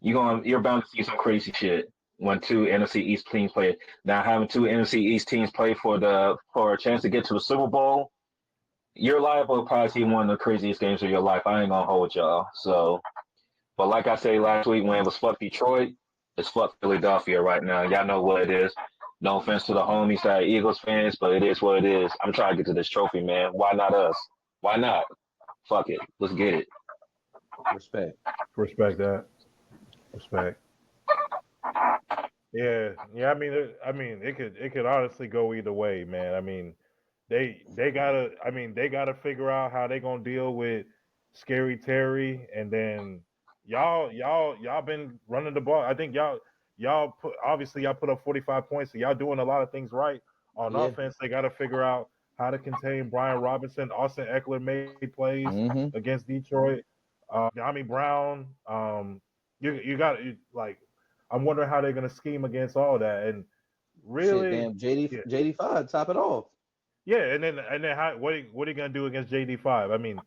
[SPEAKER 1] You're bound to see some crazy shit when two NFC East teams play. Now having two NFC East teams play for a chance to get to the Super Bowl, you're liable to probably see one of the craziest games of your life. I ain't gonna hold y'all. So, but like I said last week when it was fuck Detroit, it's fuck Philadelphia right now. Y'all know what it is. No offense to the homies that are Eagles fans, but it is what it is. I'm trying to get to this trophy, man. Why not us? Why not? Fuck it. Let's get it.
[SPEAKER 3] Respect.
[SPEAKER 2] Respect that. Respect. Yeah. I mean, it could honestly go either way, man. I mean, they gotta figure out how they gonna deal with Scary Terry, and then y'all been running the ball. I think y'all put up 45 points, so y'all doing a lot of things right on offense. They gotta figure out how to contain Brian Robinson. Austin Eckler made plays against Detroit. De'Ami Brown. You got like. I'm wondering how they're gonna scheme against all that, and really,
[SPEAKER 3] JD5 top it off.
[SPEAKER 2] Yeah, and then what are you gonna do against JD5? I mean,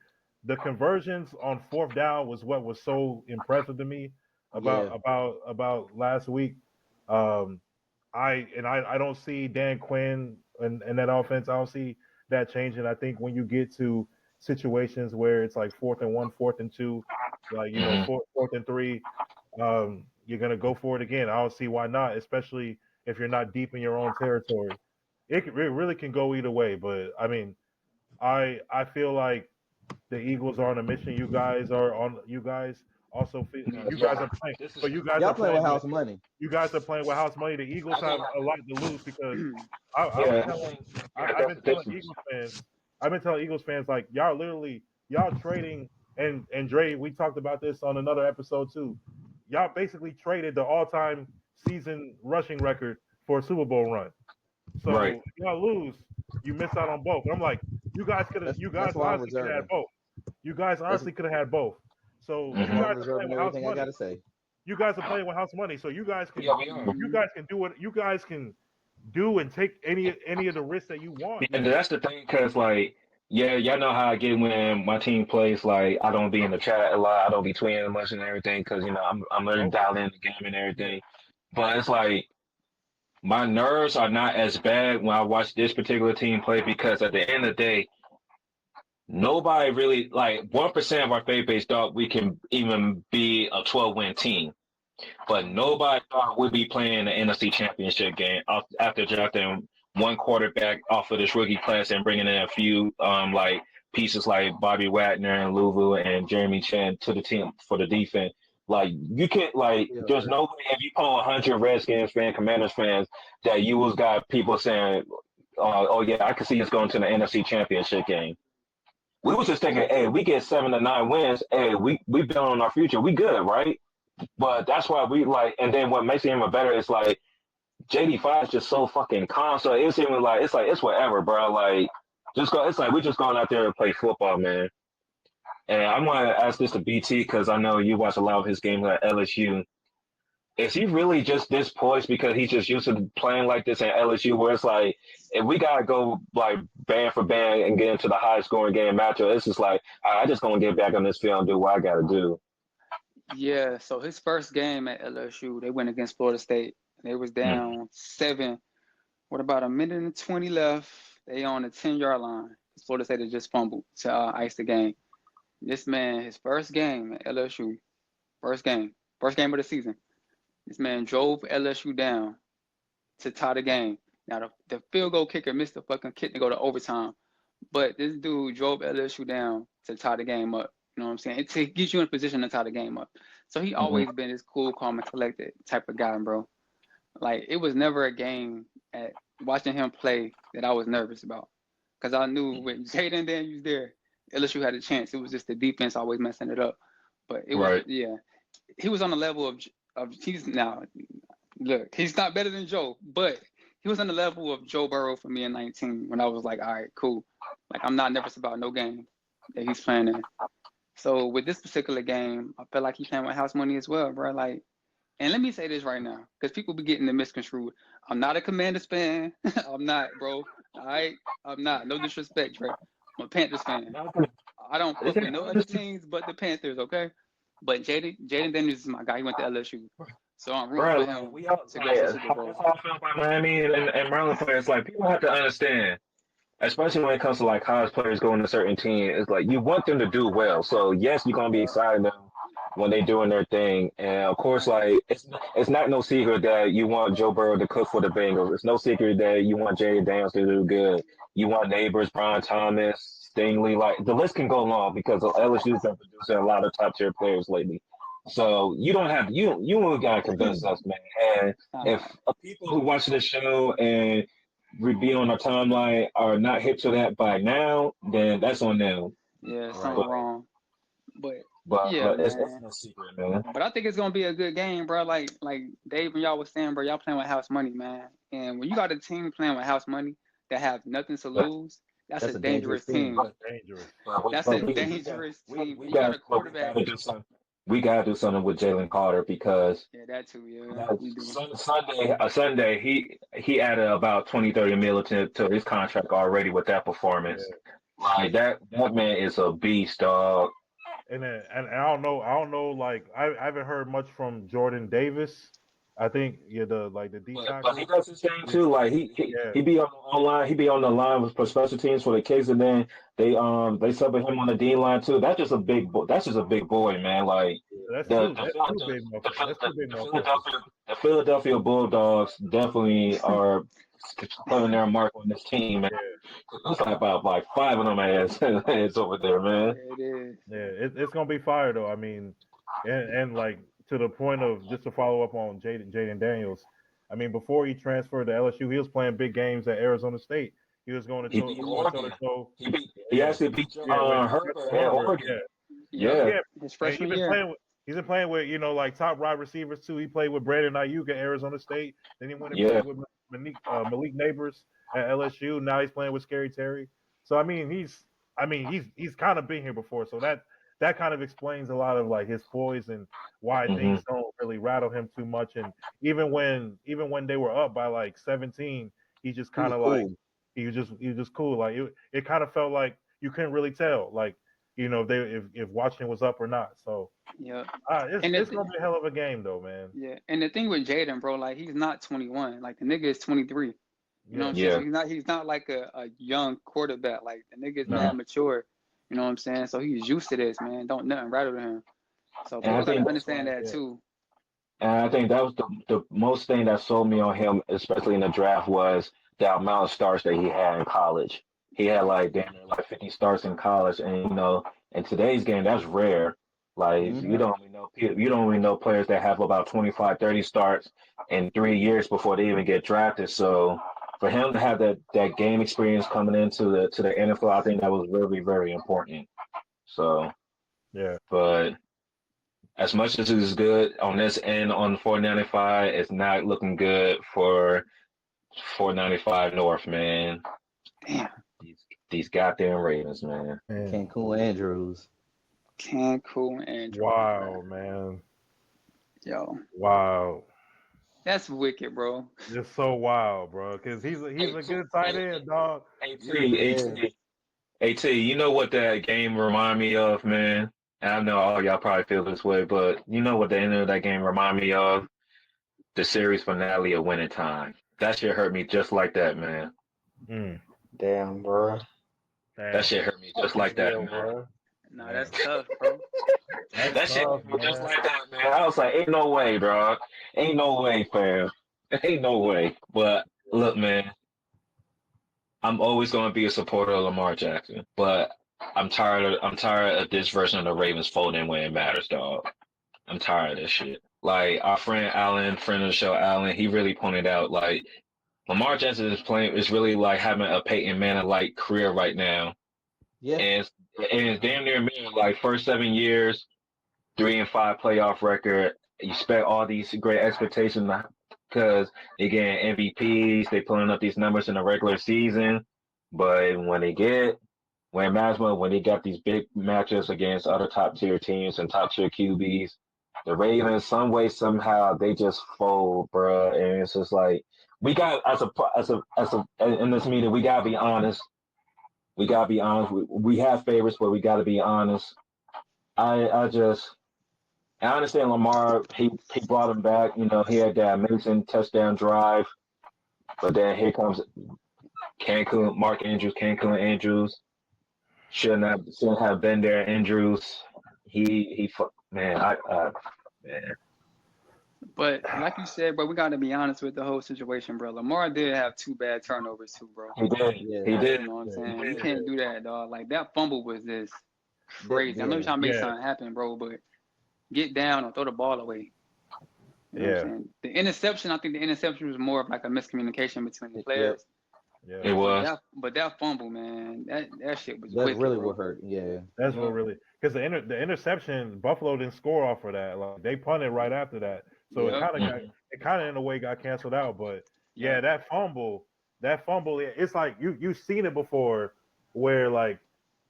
[SPEAKER 2] the conversions on fourth down was what was so impressive to me about last week. I don't see Dan Quinn and that offense. I don't see that changing. I think when you get to situations where it's like 4th and 1, 4th and 2, like 4th and 3, you're gonna go for it again. I don't see why not, especially if you're not deep in your own territory. It really can go either way, but I mean, I feel like the Eagles are on a mission. You guys also feel, you guys are playing, but you guys
[SPEAKER 3] y'all
[SPEAKER 2] are
[SPEAKER 3] playing with house money.
[SPEAKER 2] You guys are playing with house money. The Eagles have a lot to lose because I've been telling Eagles fans like y'all trading and Dre. We talked about this on another episode too. Y'all basically traded the all-time season rushing record for a Super Bowl run. So if y'all lose, you miss out on both. I'm like, you guys honestly could have had both. You guys honestly could have had both. So you guys are playing with house money. You guys are playing with house money, so you guys can do what you guys can do and take any of the risks that you want.
[SPEAKER 1] And that's the thing, because like, y'all know how I get when my team plays. Like, I don't be in the chat a lot. I don't be tweeting much and everything because I'm learning to dial in the game and everything. But it's like my nerves are not as bad when I watch this particular team play because at the end of the day, nobody really, like 1% of our fan base thought we can even be a 12-win team. But nobody thought we'd be playing the NFC Championship game after drafting one quarterback off of this rookie class and bringing in a few like pieces like Bobby Wagner and Louvu and Jeremy Chan to the team for the defense. Like, you can't, like, there's no way if you pull 100 Redskins fans, Commanders fans, that you was got people saying, oh yeah, I can see us going to the NFC Championship game. We was just thinking, hey, we get 7 to 9 wins, hey, we build on our future. We good, right? But that's why we like. And then what makes it even better is like JD5 is just so fucking calm. So it's even like it's whatever, bro. Like just go. It's like we just going out there to play football, man. And I want to ask this to BT because I know you watch a lot of his games at LSU. Is he really just this poised because he's just used to playing like this at LSU, where it's like if we gotta go like band for band and get into the high scoring game matchup, it's just like I just gonna get back on this field and do what I gotta do.
[SPEAKER 4] Yeah, so his first game at LSU, they went against Florida State. They was down 7. What about a minute and 20 left? They on the 10-yard line. Florida State had just fumbled to ice the game. This man, his first game at LSU, first game of the season. This man drove LSU down to tie the game. Now, the field goal kicker missed the fucking kick to go to overtime. But this dude drove LSU down to tie the game up. You know what I'm saying? To get you in a position to tie the game up. So he always been this cool, calm, and collected type of guy, bro. Like, it was never a game at watching him play that I was nervous about. Because I knew when Jaden Daniels there, LSU had a chance. It was just the defense always messing it up. But it was, yeah. He was on the level of he's now, look, he's not better than Joe, but he was on the level of Joe Burrow for me in 19 when I was like, all right, cool. Like, I'm not nervous about no game that he's playing in. So with this particular game, I feel like he's playing with house money as well, bro. Like, and let me say this right now, because people be getting the misconstrued. I'm not a Commanders fan. I'm not, bro. All right? I'm not. No disrespect, Trey. I'm a Panthers fan. I don't fuck with no other teams but the Panthers, okay? But Jaden Daniels is my guy. He went to LSU. So I'm rooting for him.
[SPEAKER 1] We all, that's how I feel about Miami and Maryland players. Like, people have to understand, especially when it comes to like college players going to certain teams, it's like you want them to do well. So yes, you're gonna be excited when they're doing their thing. And of course, like it's not no secret that you want Joe Burrow to cook for the Bengals. It's no secret that you want Jay Daniels to do good. You want Neighbors, Brian Thomas, Stingley. Like the list can go long because LSU's been producing a lot of top tier players lately. So you don't have you gotta convince us, man. And if people who watch this show and be on our timeline are not hip to that by now, then that's on them.
[SPEAKER 4] Yeah, something wrong. But
[SPEAKER 1] yeah, it's no secret, man.
[SPEAKER 4] But I think it's gonna be a good game, bro. Like Dave and y'all was saying, bro, y'all playing with house money, man. And when you got a team playing with house money that have nothing to lose, that's a dangerous team. That's a dangerous team.
[SPEAKER 1] We got a quarterback. We gotta do something with Jalen Carter because
[SPEAKER 4] that too, yeah.
[SPEAKER 1] Sunday he added about 20-30 million to his contract already with that performance. Like that man is a beast, dog.
[SPEAKER 2] And I don't know. Like I haven't heard much from Jordan Davis. I think the D tackle.
[SPEAKER 1] But he does his thing too. Like he be online. He be on the line for special teams for the case, and then they subbing him on the D line too. That's just a big boy. That's just a big boy, man. Like the Philadelphia Bulldogs definitely are putting their mark on this team, man. It's like about like 5 of them heads over there, man.
[SPEAKER 4] It is.
[SPEAKER 2] Yeah, it's gonna be fire though. I mean, and like to the point of just to follow up on Jaden Daniels. I mean, before he transferred to LSU, he was playing big games at Arizona State. He was going to toe.
[SPEAKER 1] He actually beat Herbert at Oregon. Yeah.
[SPEAKER 4] His freshman year.
[SPEAKER 2] He's been playing with like top wide receivers too. He played with Brandon Ayuk at Arizona State. Then he went and played with Malik Neighbors at LSU. Now he's playing with Scary Terry. So he's kind of been here before. So that kind of explains a lot of like his poise and why things don't really rattle him too much. And even when they were up by like 17, he just kind of like he was just cool. Like it kind of felt like you couldn't really tell like if Washington was up or not. So it's gonna be a hell of a game though, man.
[SPEAKER 4] Yeah, and the thing with Jaden, bro, like he's not 21. Like the nigga is 23. You know what I'm saying? He's not like a young quarterback. Like the nigga is not mature. You know what I'm saying? So he's used to this, man. Don't nothing rattle to him. So people gotta understand that too.
[SPEAKER 1] And I think that was the most thing that sold me on him, especially in the draft, was the amount of starts that he had in college. He had like 50 starts in college, and in today's game that's rare. Like you don't really know players that have about 25, 30 starts in 3 years before they even get drafted. So for him to have that game experience coming into the NFL, I think that was very, very important. So
[SPEAKER 2] yeah.
[SPEAKER 1] But as much as it's good on this end on 495, it's not looking good for 495 North, man.
[SPEAKER 4] Damn.
[SPEAKER 1] These goddamn Ravens, man.
[SPEAKER 3] Cancun Andrews.
[SPEAKER 4] Cancun Andrews.
[SPEAKER 2] Wow, man.
[SPEAKER 4] Yo.
[SPEAKER 2] Wow.
[SPEAKER 4] That's wicked, bro.
[SPEAKER 2] Just so wild, bro. Because he's a good tight end, dog.
[SPEAKER 1] AT, you know what that game remind me of, man? And I know all y'all probably feel this way, but you know what the end of that game remind me of? The series finale of Winning Time. That shit hurt me just like that, man.
[SPEAKER 6] Damn, bro.
[SPEAKER 1] That shit hurt me just like that, man.
[SPEAKER 6] Bro.
[SPEAKER 4] Nah, that's tough, bro.
[SPEAKER 1] That shit hurt me just like that, man. I was like, ain't no way, bro. Ain't no way, fam. Ain't no way. But look, man, I'm always going to be a supporter of Lamar Jackson, but I'm tired of this version of the Ravens folding when it matters, dog. I'm tired of this shit. Like our friend Allen, friend of the show, Allen, he really pointed out, like, Lamar Jackson is really like having a Peyton Manning-like career right now.
[SPEAKER 3] Yeah.
[SPEAKER 1] And it's damn near me, like first 7 years, 3-5 playoff record. You expect all these great expectations because they getting MVPs, they pulling up these numbers in the regular season. But when it matters, when they got these big matchups against other top tier teams and top tier QBs, the Ravens, some way, somehow, they just fold, bro. And it's just like, we got in this meeting, we gotta be honest. We gotta be honest. We have favorites, but we gotta be honest. I understand Lamar. He brought him back. You know, he had that amazing touchdown drive, but then here comes Cancun Andrews. Shouldn't have been there. Andrews. Man.
[SPEAKER 4] But like you said, bro, we got to be honest with the whole situation, bro. Lamar did have 2 bad turnovers too, bro.
[SPEAKER 1] He did.
[SPEAKER 3] Yeah.
[SPEAKER 1] He did.
[SPEAKER 4] You know what I'm saying? You can't do that, dog. Like, that fumble was just crazy. I know you're trying to make something happen, bro, but get down or throw the ball away. You know what I'm saying? The interception, I think the interception was more of like a miscommunication between the players.
[SPEAKER 2] Yeah.
[SPEAKER 1] It was.
[SPEAKER 4] But that fumble, man, that shit was
[SPEAKER 3] That's
[SPEAKER 4] wicked,
[SPEAKER 3] really
[SPEAKER 4] bro.
[SPEAKER 3] what hurt. Yeah.
[SPEAKER 2] That's what really, because the interception, Buffalo didn't score off of that. Like, they punted right after that, so it kind of in a way got canceled out. But yeah, that fumble, it's like you've seen it before, where like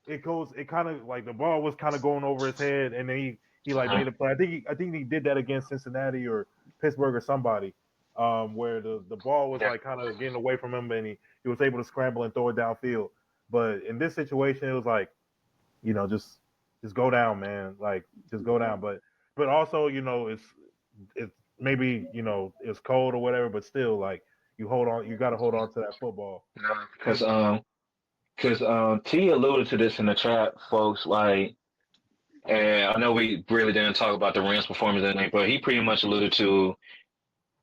[SPEAKER 2] it kind of like the ball was kind of going over his head, and then he like made a play. I think he did that against Cincinnati or Pittsburgh or somebody, where the ball was like kind of getting away from him, and he was able to scramble and throw it downfield. But in this situation, it was like, you know, just go down, man. Like, just go down. But also, you know, it's maybe, you know, it's cold or whatever, but still, like, you got to hold on to that football.
[SPEAKER 1] Because T alluded to this in the chat, folks. Like, and I know we really didn't talk about the Rams' performance tonight, but he pretty much alluded to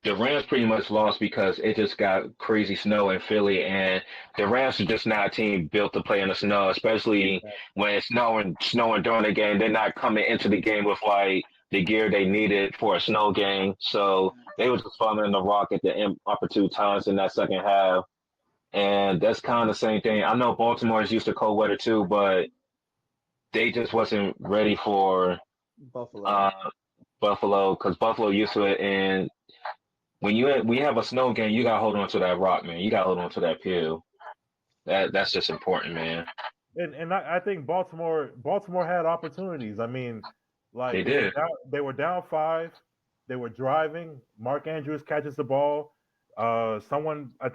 [SPEAKER 1] the Rams pretty much lost because it just got crazy snow in Philly, and the Rams are just not a team built to play in the snow, especially when it's snowing during the game. They're not coming into the game with like the gear they needed for a snow game, so they were just fumbling the rock at the opportune times in that second half. And that's kind of the same thing. I know Baltimore is used to cold weather too, but they just wasn't ready for Buffalo because Buffalo used to it. And when we have a snow game, you gotta hold on to that rock, man. You gotta hold on to that pill. That's just important, man.
[SPEAKER 2] And I think Baltimore had opportunities. I mean, like
[SPEAKER 1] they did.
[SPEAKER 2] They were down 5. They were driving. Mark Andrews catches the ball. Someone, I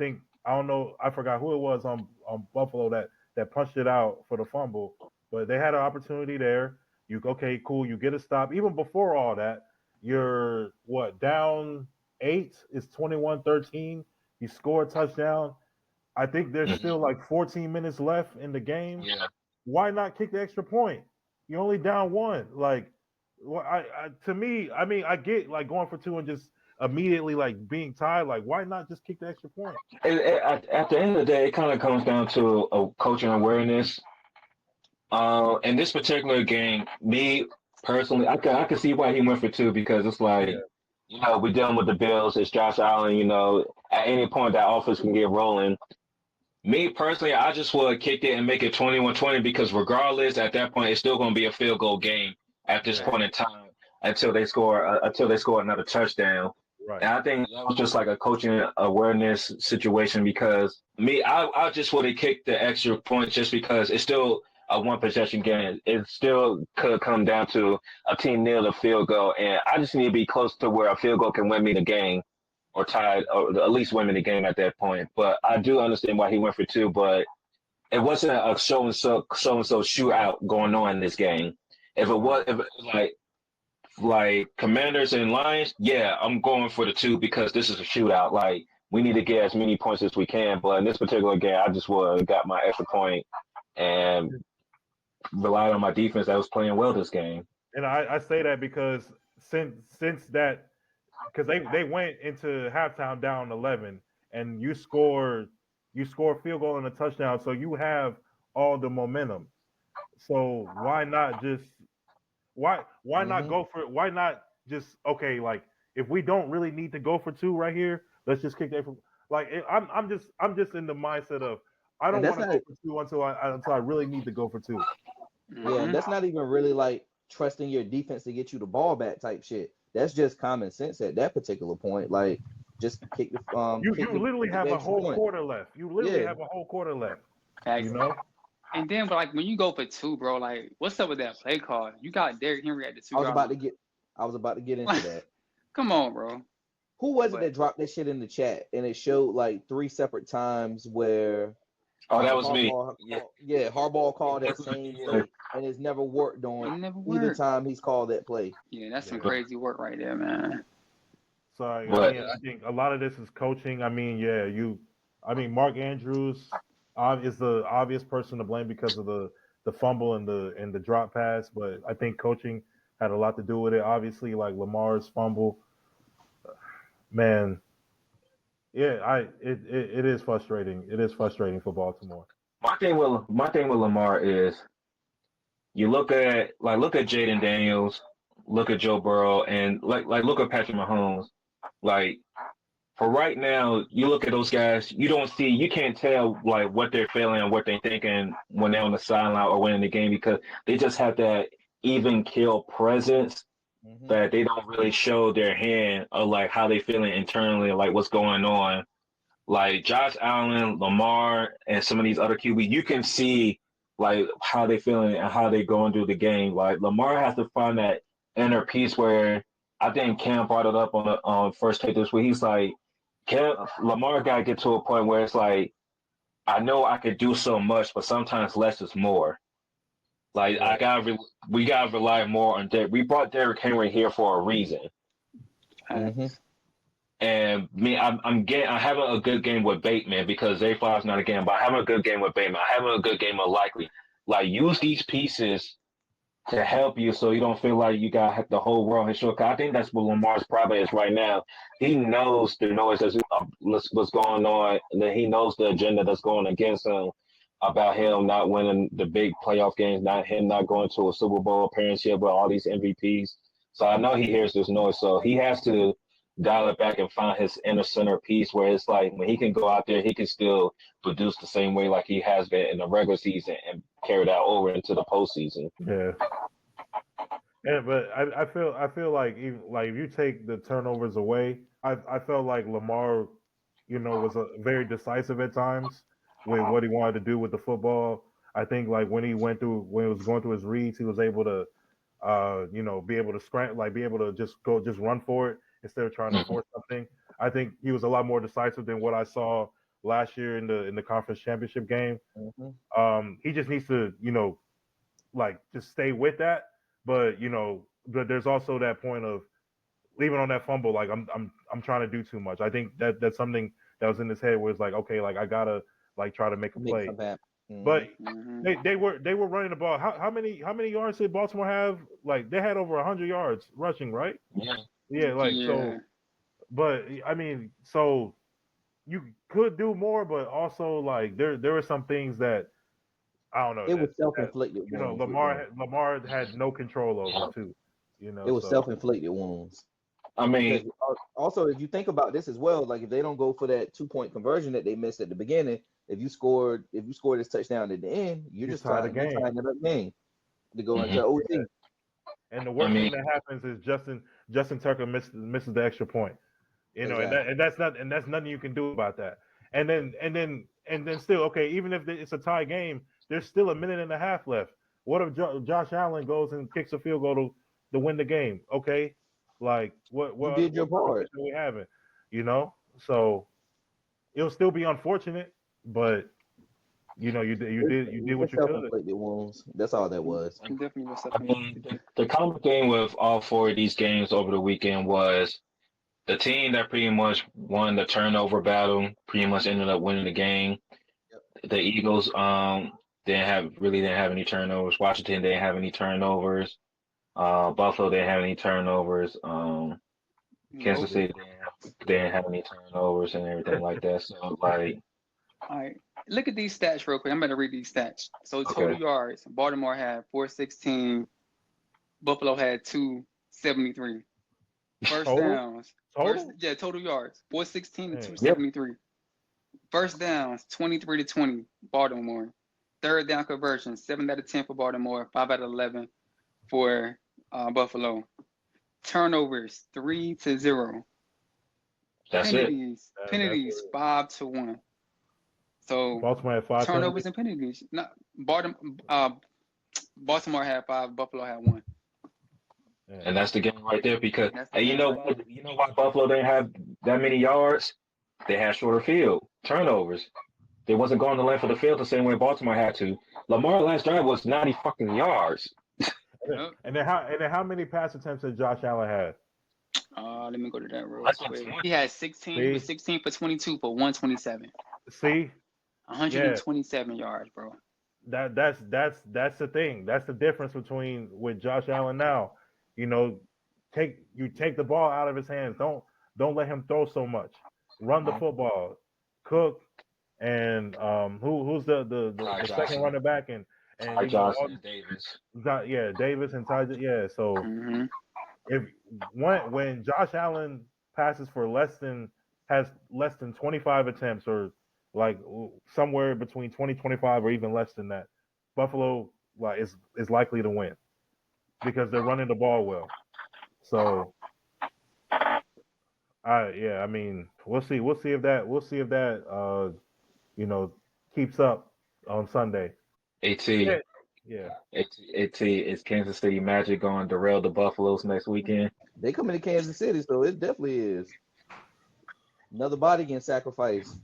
[SPEAKER 2] don't know, I forgot who it was on Buffalo that punched it out for the fumble. But they had an opportunity there. Okay, cool. You get a stop. Even before all that, you're down 8? It's 21-13. You score a touchdown. I think there's still like 14 minutes left in the game.
[SPEAKER 1] Yeah.
[SPEAKER 2] Why not kick the extra point? You're only down 1. Like, to me, I mean, I get like going for 2 and just immediately like being tied. Like, why not just kick the extra point?
[SPEAKER 1] At the end of the day, it kind of comes down to a coaching awareness. In this particular game, me personally, I can see why he went for 2 because it's like, you know, we're dealing with the Bills. It's Josh Allen. You know, at any point that offense can get rolling. Me personally, I just would kick it and make it 21-20 because regardless, at that point, it's still going to be a field goal game at this point in time. until they score another touchdown.
[SPEAKER 2] Right.
[SPEAKER 1] And I think that was just like a coaching awareness situation because I just would have kicked the extra point just because it's still a one possession game. It still could come down to a team near the field goal, and I just need to be close to where a field goal can win me the game or tie or at least win me the game at that point. But I do understand why he went for two, but it wasn't a so and so shootout going on in this game. If it was like Commanders and Lions, yeah, I'm going for the two because this is a shootout. Like we need to get as many points as we can. But in this particular game, I just would have got my extra point and relied on my defense that was playing well this game.
[SPEAKER 2] And I say that because since that, because they went into halftime down 11, and you score field goal and a touchdown, so you have all the momentum. So why not just not go for it? Why not just okay? Like if we don't really need to go for two right here, let's just kick that from. Like I'm just in the mindset of I don't want to go for two until I really need to go for two.
[SPEAKER 3] Yeah, and that's not even really like trusting your defense to get you the ball back type shit. That's just common sense at that particular point. Like just kick the
[SPEAKER 2] You literally have a whole quarter left. You literally have a whole quarter left. You know.
[SPEAKER 4] And then, but like when you go for two, bro, like what's up with that play call? You got Derrick Henry at the 2.
[SPEAKER 3] I was about to get into that.
[SPEAKER 4] Come on, bro.
[SPEAKER 3] Who was it that dropped that shit in the chat and it showed like 3 separate times where
[SPEAKER 1] that was me.
[SPEAKER 3] Harbaugh called that same play and it's never worked on either time he's called that play.
[SPEAKER 4] Yeah, that's some crazy work right there, man.
[SPEAKER 2] So I think a lot of this is coaching. I mean, Mark Andrews is the obvious person to blame because of the fumble and the drop pass, but I think coaching had a lot to do with it. Obviously, like Lamar's fumble, man. Yeah, it is frustrating. It is frustrating for Baltimore.
[SPEAKER 1] My thing with Lamar is you look at Jaden Daniels, look at Joe Burrow, and look at Patrick Mahomes. Like for right now, you look at those guys, you can't tell like what they're feeling and what they're thinking when they're on the sideline or winning the game because they just have that even kill presence that they don't really show their hand of like how they feeling internally, like what's going on. Like Josh Allen, Lamar, and some of these other QBs, you can see like how they feeling and how they going through the game. Like Lamar has to find that inner peace where I think Cam brought it up on first take this week. He's like, Lamar got to get to a point where it's like, I know I could do so much, but sometimes less is more. Like we gotta rely more on Derrick. We brought Derrick Henry here for a reason. And I'm having a good game with Bateman because Zay Flowers not a game, but I'm having a good game with Bateman. I'm having a good game with Likely. Like use these pieces to help you so you don't feel like you got the whole world in short. I think that's what Lamar's problem is right now. He knows the noise what's going on, and then he knows the agenda that's going against him about him not winning the big playoff games, not going to a Super Bowl appearance yet with all these MVPs. So I know he hears this noise. So he has to dial it back and find his inner center piece where it's like when he can go out there, he can still produce the same way like he has been in the regular season and carry that over into the postseason.
[SPEAKER 2] Yeah. Yeah, but I feel like even like if you take the turnovers away, I felt like Lamar, was very decisive at times with what he wanted to do with the football. I think like when he was going through his reads, he was able to, be able to scramble, like be able to just run for it instead of trying to force something. I think he was a lot more decisive than what I saw last year in the conference championship game. He just needs to, just stay with that. But but there's also that point of leaving on that fumble. Like I'm trying to do too much. I think that's something that was in his head where it's like, okay, like I gotta like try to make a play. But they were running the ball. How many yards did Baltimore have? Like they had over 100 yards rushing, right? So. But I mean, so you could do more, but also like there were some things that I don't know.
[SPEAKER 3] It was self-inflicted.
[SPEAKER 2] Lamar had no control over too.
[SPEAKER 3] It was self-inflicted wounds.
[SPEAKER 1] I mean,
[SPEAKER 3] because also if you think about this as well, like if they don't go for that 2-point conversion that they missed at the beginning, if you scored this touchdown at the end, you're just trying to game to go into OT.
[SPEAKER 2] And the worst thing that happens is Justin Tucker misses the extra point. You know, exactly. and that's nothing you can do about that. And then still, okay, even if it's a tie game, there's still a minute and a half left. What if Josh Allen goes and kicks a field goal to win the game? Okay, like what
[SPEAKER 3] you did your part.
[SPEAKER 2] We haven't, you know, so it'll still be unfortunate, but you know, you did what you could.
[SPEAKER 3] Wounds. That's all that was.
[SPEAKER 4] Definitely was
[SPEAKER 1] I mean, the common thing with all 4 of these games over the weekend was the team that pretty much won the turnover battle pretty much ended up winning the game. Yep. The Eagles didn't have any turnovers. Washington didn't have any turnovers. Buffalo didn't have any turnovers. Kansas City didn't have any turnovers and everything like that. So like,
[SPEAKER 4] all right, look at these stats real quick. I'm going to read these stats. So total yards, Baltimore had 416. Buffalo had 273. First downs. Total yards. 416 to 273. Yep. First downs, 23-20, Baltimore. Third down conversion, 7 out of 10 for Baltimore, 5 out of 11 for Buffalo. Turnovers, 3-0.
[SPEAKER 2] That's
[SPEAKER 4] penalties, it. Penalties, 5-1. So
[SPEAKER 2] Baltimore had 5
[SPEAKER 4] turnovers and penalties. No, Baltimore had 5, Buffalo had 1.
[SPEAKER 1] And that's the game right there because you know why Buffalo didn't have that many yards? They had shorter field turnovers. They wasn't going the length of the field the same way Baltimore had to. Lamar last drive was 90 fucking yards.
[SPEAKER 2] And then how many pass attempts did Josh Allen have?
[SPEAKER 4] Let me go to that real quick. He had 16 for 22 for 127.
[SPEAKER 2] See?
[SPEAKER 4] 127 yards, bro.
[SPEAKER 2] That's the thing. That's the difference with Josh Allen now. You know, take the ball out of his hands. Don't let him throw so much. Run the football. Cook and who's the second running back and
[SPEAKER 1] Davis.
[SPEAKER 2] Davis and Ty. Yeah, so when Josh Allen passes for has less than 25 attempts or like somewhere between 20-25 or even less than that, Buffalo is likely to win because they're running the ball well. So I mean, we'll see if that keeps up on Sunday.
[SPEAKER 1] AT is Kansas City Magic going to derail the Buffaloes next weekend?
[SPEAKER 3] They come into Kansas City, so it definitely is. Another body getting sacrificed.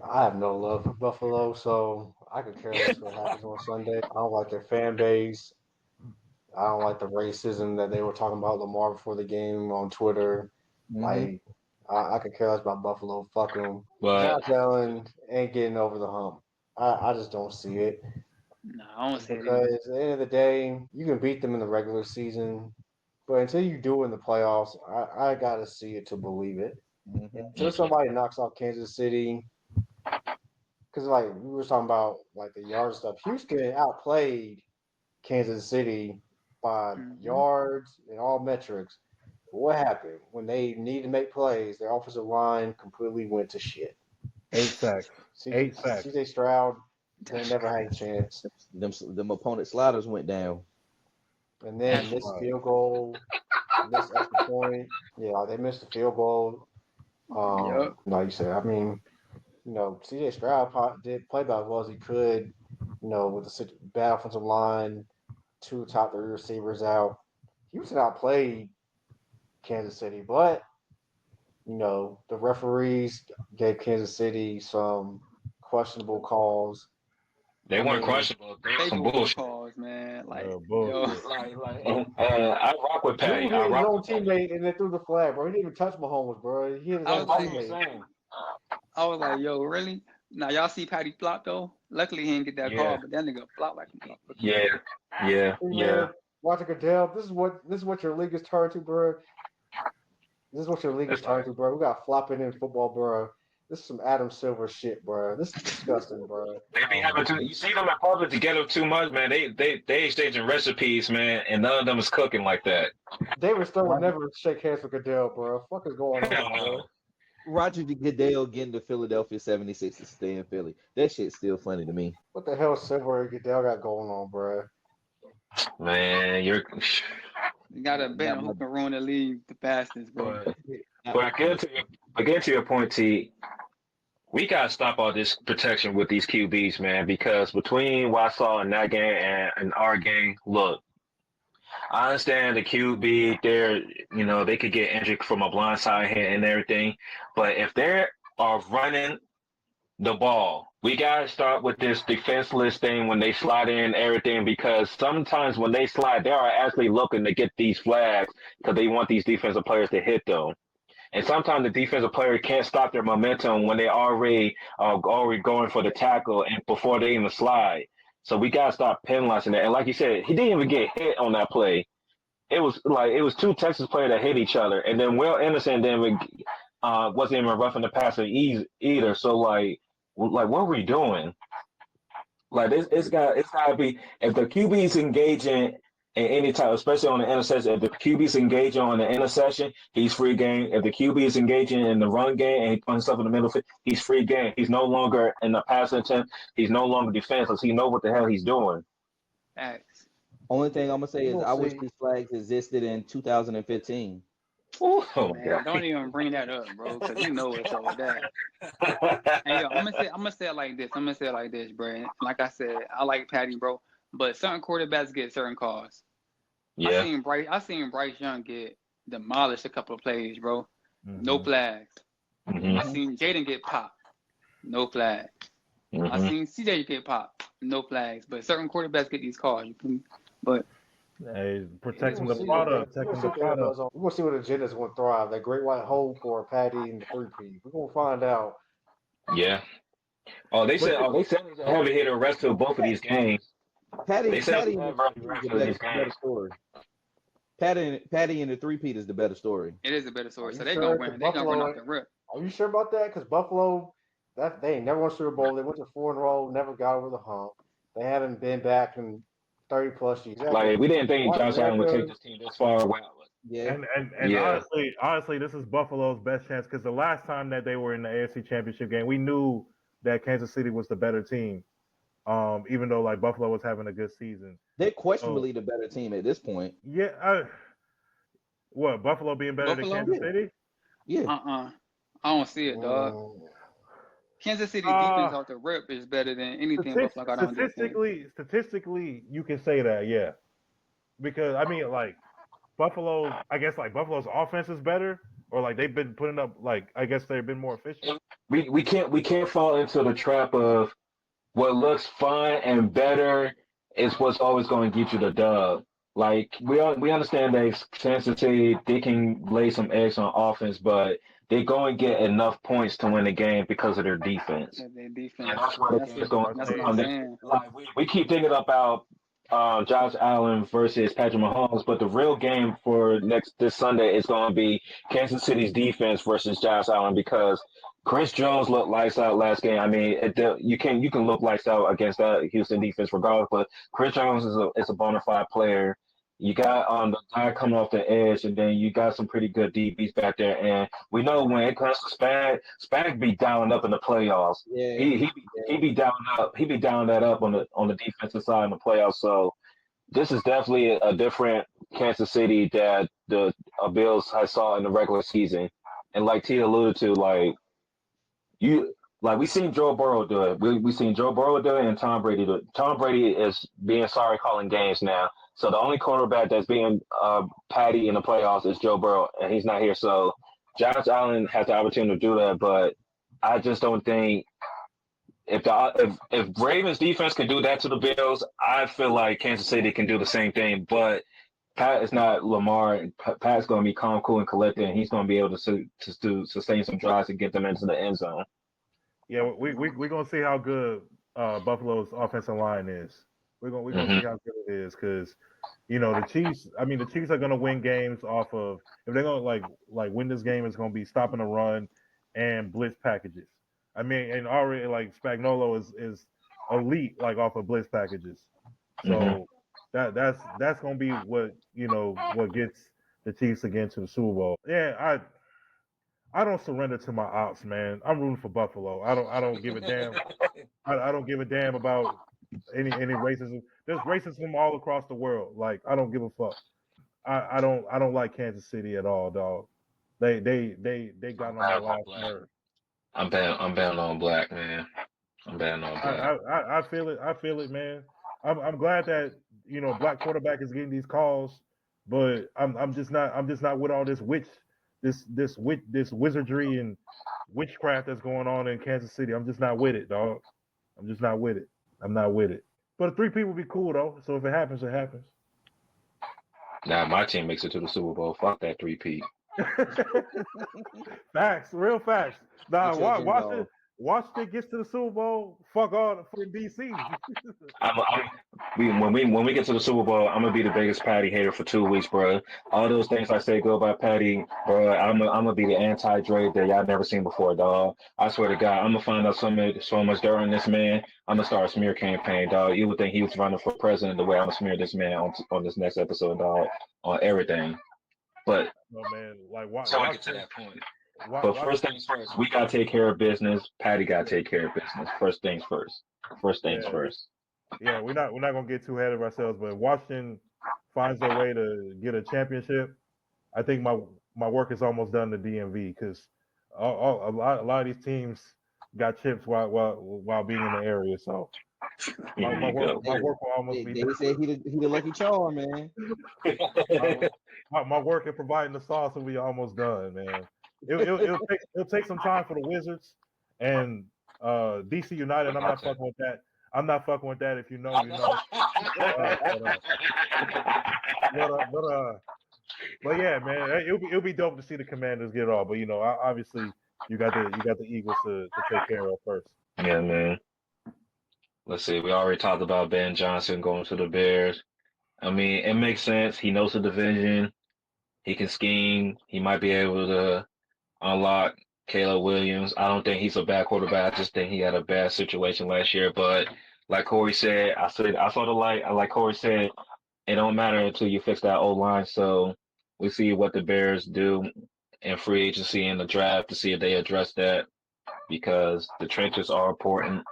[SPEAKER 5] I have no love for Buffalo, so I could care less what happens on Sunday. I don't like their fan base. I don't like the racism that they were talking about Lamar before the game on Twitter. Like, I could care less about Buffalo. Fuck them. Josh Allen ain't getting over the hump. I just don't see it.
[SPEAKER 4] No, I don't see it.
[SPEAKER 5] Because at the end of the day, you can beat them in the regular season, but until you do it in the playoffs, I got to see it to believe it. Until somebody knocks off Kansas City, because like we were talking about like the yard stuff, Houston outplayed Kansas City by yards and all metrics. But what happened when they needed to make plays? Their offensive line completely went to shit.
[SPEAKER 2] 8 sacks. 8 sacks.
[SPEAKER 5] CJ Stroud, they never had a chance.
[SPEAKER 3] Them opponent sliders went down.
[SPEAKER 5] And then this field goal, this extra point. Yeah, they missed the field goal. Like you said, I mean, CJ Stroud did play about as well as he could, with the bad offensive line, 2 top 3 receivers out. Houston outplayed Kansas City, but, the referees gave Kansas City some questionable calls.
[SPEAKER 1] They weren't questionable. They were some bullshit
[SPEAKER 4] calls, man. Like,
[SPEAKER 2] bullshit.
[SPEAKER 1] I rock with Patty.
[SPEAKER 5] He hit his own teammate and then threw the flag, bro. He didn't even touch Mahomes, bro. He hit his own teammate.
[SPEAKER 4] I was like, yo, really? Now, y'all see Patty flop, though? Luckily, he didn't get that call, but that nigga flop like a flop.
[SPEAKER 1] Yeah.
[SPEAKER 5] Watching Goodell, this is what your league is turned to, bro. This is what your league is turned to, bro. We got flopping in football, bro. This is some Adam Silver shit, bro. This is disgusting, bro.
[SPEAKER 1] They be having you see them in public together too much, man. They exchanging recipes, man, and none of them is cooking like that.
[SPEAKER 5] David Stern would never shake hands with Goodell, bro. What the fuck is going on, bro?
[SPEAKER 3] Roger Goodell getting the Philadelphia 76ers to stay in Philly. That shit's still funny to me.
[SPEAKER 5] What the hell Silver and Goodell got going on, bro?
[SPEAKER 1] Man, you're.
[SPEAKER 4] You got a bet on who can ruin the league the fastest, bro.
[SPEAKER 1] But again to your point, T. We gotta stop all this protection with these QBs, man. Because between what I saw in that game and our game, look, I understand the QB. They could get injured from a blindside hit and everything. But if they are running the ball. We got to start with this defenseless thing when they slide in everything because sometimes when they slide, they are actually looking to get these flags because they want these defensive players to hit them. And sometimes the defensive player can't stop their momentum when they already going for the tackle and before they even slide. So we got to stop penalizing that. And like you said, he didn't even get hit on that play. It was two Texas players that hit each other, and then Will Anderson wasn't even roughing the passer either. So what are we doing? Like it's got to be if the QB's engaging in any type, especially on the interception. If the QB's engaging on the interception, he's free game. If the QB is engaging in the run game and he puts himself in the middle, he's free game. He's no longer in the passing attempt. He's no longer defenseless. He knows what the hell he's doing.
[SPEAKER 4] Thanks.
[SPEAKER 3] Only thing I'm gonna say is I wish these flags existed in 2015.
[SPEAKER 1] Oh,
[SPEAKER 4] man, don't even bring that up, bro, because you know what's up with that. And yo, I'm gonna say it like this, bro. Like I said, I like Patty, bro, but certain quarterbacks get certain calls.
[SPEAKER 1] Yeah.
[SPEAKER 4] I seen Bryce Young get demolished a couple of plays, bro.
[SPEAKER 2] Mm-hmm.
[SPEAKER 4] No flags.
[SPEAKER 1] Mm-hmm.
[SPEAKER 4] I seen Jaden get popped. No flags.
[SPEAKER 1] Mm-hmm.
[SPEAKER 4] I seen CJ get popped. No flags. But certain quarterbacks get these calls.
[SPEAKER 2] Hey, protecting the product.
[SPEAKER 5] We're going to see what agendas will thrive. That great white hope or Patty and the 3P. We're going to find out.
[SPEAKER 1] Yeah. They said he's a heavy hitter rest of both of these games.
[SPEAKER 3] Patty is the better story. Patty and the 3P is the better story.
[SPEAKER 4] It is a better story. So they're going to win. They're going to run off the rip.
[SPEAKER 5] Are you sure about that? Because Buffalo, they ain't never won Super Bowl. They went to 4 in a row, never got over the hump. They haven't been back in 30-plus years.
[SPEAKER 1] Like, we didn't think Josh Allen would take this team this far away.
[SPEAKER 2] Yeah. And honestly, this is Buffalo's best chance because the last time that they were in the AFC Championship game, we knew that Kansas City was the better team. Even though like Buffalo was having a good season.
[SPEAKER 3] They're questionably the better team at this point.
[SPEAKER 2] Yeah. What, Buffalo being better than Kansas City?
[SPEAKER 3] Yeah.
[SPEAKER 4] I don't see it, dog. Kansas City defense off the rip is better than anything Buffalo got on defense.
[SPEAKER 2] Statistically, you can say that, yeah. Because I mean, like Buffalo, I guess like Buffalo's offense is better, or like they've been putting up like I guess they've been more efficient.
[SPEAKER 1] We can't fall into the trap of what looks fun and better is what's always going to get you the dub. Like we understand that Kansas City they can lay some eggs on offense, but they go and get enough points to win the game because of their defense.
[SPEAKER 4] Yeah, their defense.
[SPEAKER 1] And that's what it's going
[SPEAKER 4] on.
[SPEAKER 1] Like we keep thinking about Josh Allen versus Patrick Mahomes, but the real game for this Sunday is going to be Kansas City's defense versus Josh Allen because Chris Jones looked lights out last game. I mean, you can look lights out against that Houston defense regardless, but Chris Jones is a bona fide player. You got the guy coming off the edge, and then you got some pretty good DBs back there. And we know when it comes to Spag be down up in the playoffs.
[SPEAKER 3] Yeah,
[SPEAKER 1] he be down up. He be down that up on the defensive side in the playoffs. So this is definitely a different Kansas City that the Bills I saw in the regular season. And like T alluded to, we seen Joe Burrow do it. We seen Joe Burrow do it and Tom Brady do it. Tom Brady is being sorry calling games now. So the only quarterback that's being patty in the playoffs is Joe Burrow, and he's not here. So Josh Allen has the opportunity to do that, but I just don't think if Ravens defense can do that to the Bills, I feel like Kansas City can do the same thing. But Pat is not Lamar. Pat's going to be calm, cool, and collected, and he's going to be able to sustain some drives and get them into the end zone.
[SPEAKER 2] Yeah, we're going to see how good Buffalo's offensive line is. We're gonna see how good it is because, the Chiefs. I mean, the Chiefs are gonna win games off of if they're gonna like win this game. It's gonna be stopping the run and blitz packages. I mean, and already like Spagnuolo is elite like off of blitz packages. So that's gonna be what what gets the Chiefs again to the Super Bowl. Yeah, I don't surrender to my ops, man. I'm rooting for Buffalo. I don't give a damn. I don't give a damn about any racism. There's racism all across the world. Like I don't give a fuck. I don't like Kansas City at all, dog. They got on my last nerve.
[SPEAKER 1] I'm betting on black, man. I'm betting on black.
[SPEAKER 2] I feel it. I feel it, man. I'm glad that black quarterback is getting these calls, but I'm just not with all this this wizardry and witchcraft that's going on in Kansas City. I'm just not with it, dog. I'm just not with it. I'm not with it. But a 3-peat would be cool though. So if it happens, it happens.
[SPEAKER 1] Now my team makes it to the Super Bowl. Fuck that 3-peat.
[SPEAKER 2] Facts, real facts. Nah, Washington gets to the Super Bowl. Fuck all in DC.
[SPEAKER 1] When we get to the Super Bowl, I'm gonna be the biggest Patty hater for 2 weeks, bro. All those things I say go about Patty, bro. I'm gonna be the anti-Dre that y'all never seen before, dog. I swear to God, I'm gonna find out so much dirt on this man. I'm gonna start a smear campaign, dog. You would think he was running for president the way I'm gonna smear this man on this next episode, dog, on everything. But
[SPEAKER 2] no man, like
[SPEAKER 1] so we get to that point. But first things first, we gotta take care of business. Patty gotta take care of business. First things first. First things first.
[SPEAKER 2] Yeah, we're not gonna get too ahead of ourselves. But if Washington finds their way to get a championship, I think my work is almost done to DMV because a lot of these teams got chips while being in the area. So my work will almost be done.
[SPEAKER 3] They say he the lucky charm, man.
[SPEAKER 2] my work in providing the sauce will be almost done, man. It'll take some time for the Wizards and DC United. I'm not fucking with that. I'm not fucking with that. If you know, you know. But yeah, man, it'll be dope to see the Commanders get it all. But obviously, you got the Eagles to take care of first.
[SPEAKER 1] Yeah, man. Let's see. We already talked about Ben Johnson going to the Bears. I mean, it makes sense. He knows the division. He can scheme. He might be able to unlock Caleb Williams. I don't think he's a bad quarterback. I just think he had a bad situation last year. But like Corey said, I saw the light. Like Corey said, it don't matter until you fix that O-line. So we see what the Bears do in free agency and the draft to see if they address that because the trenches are important.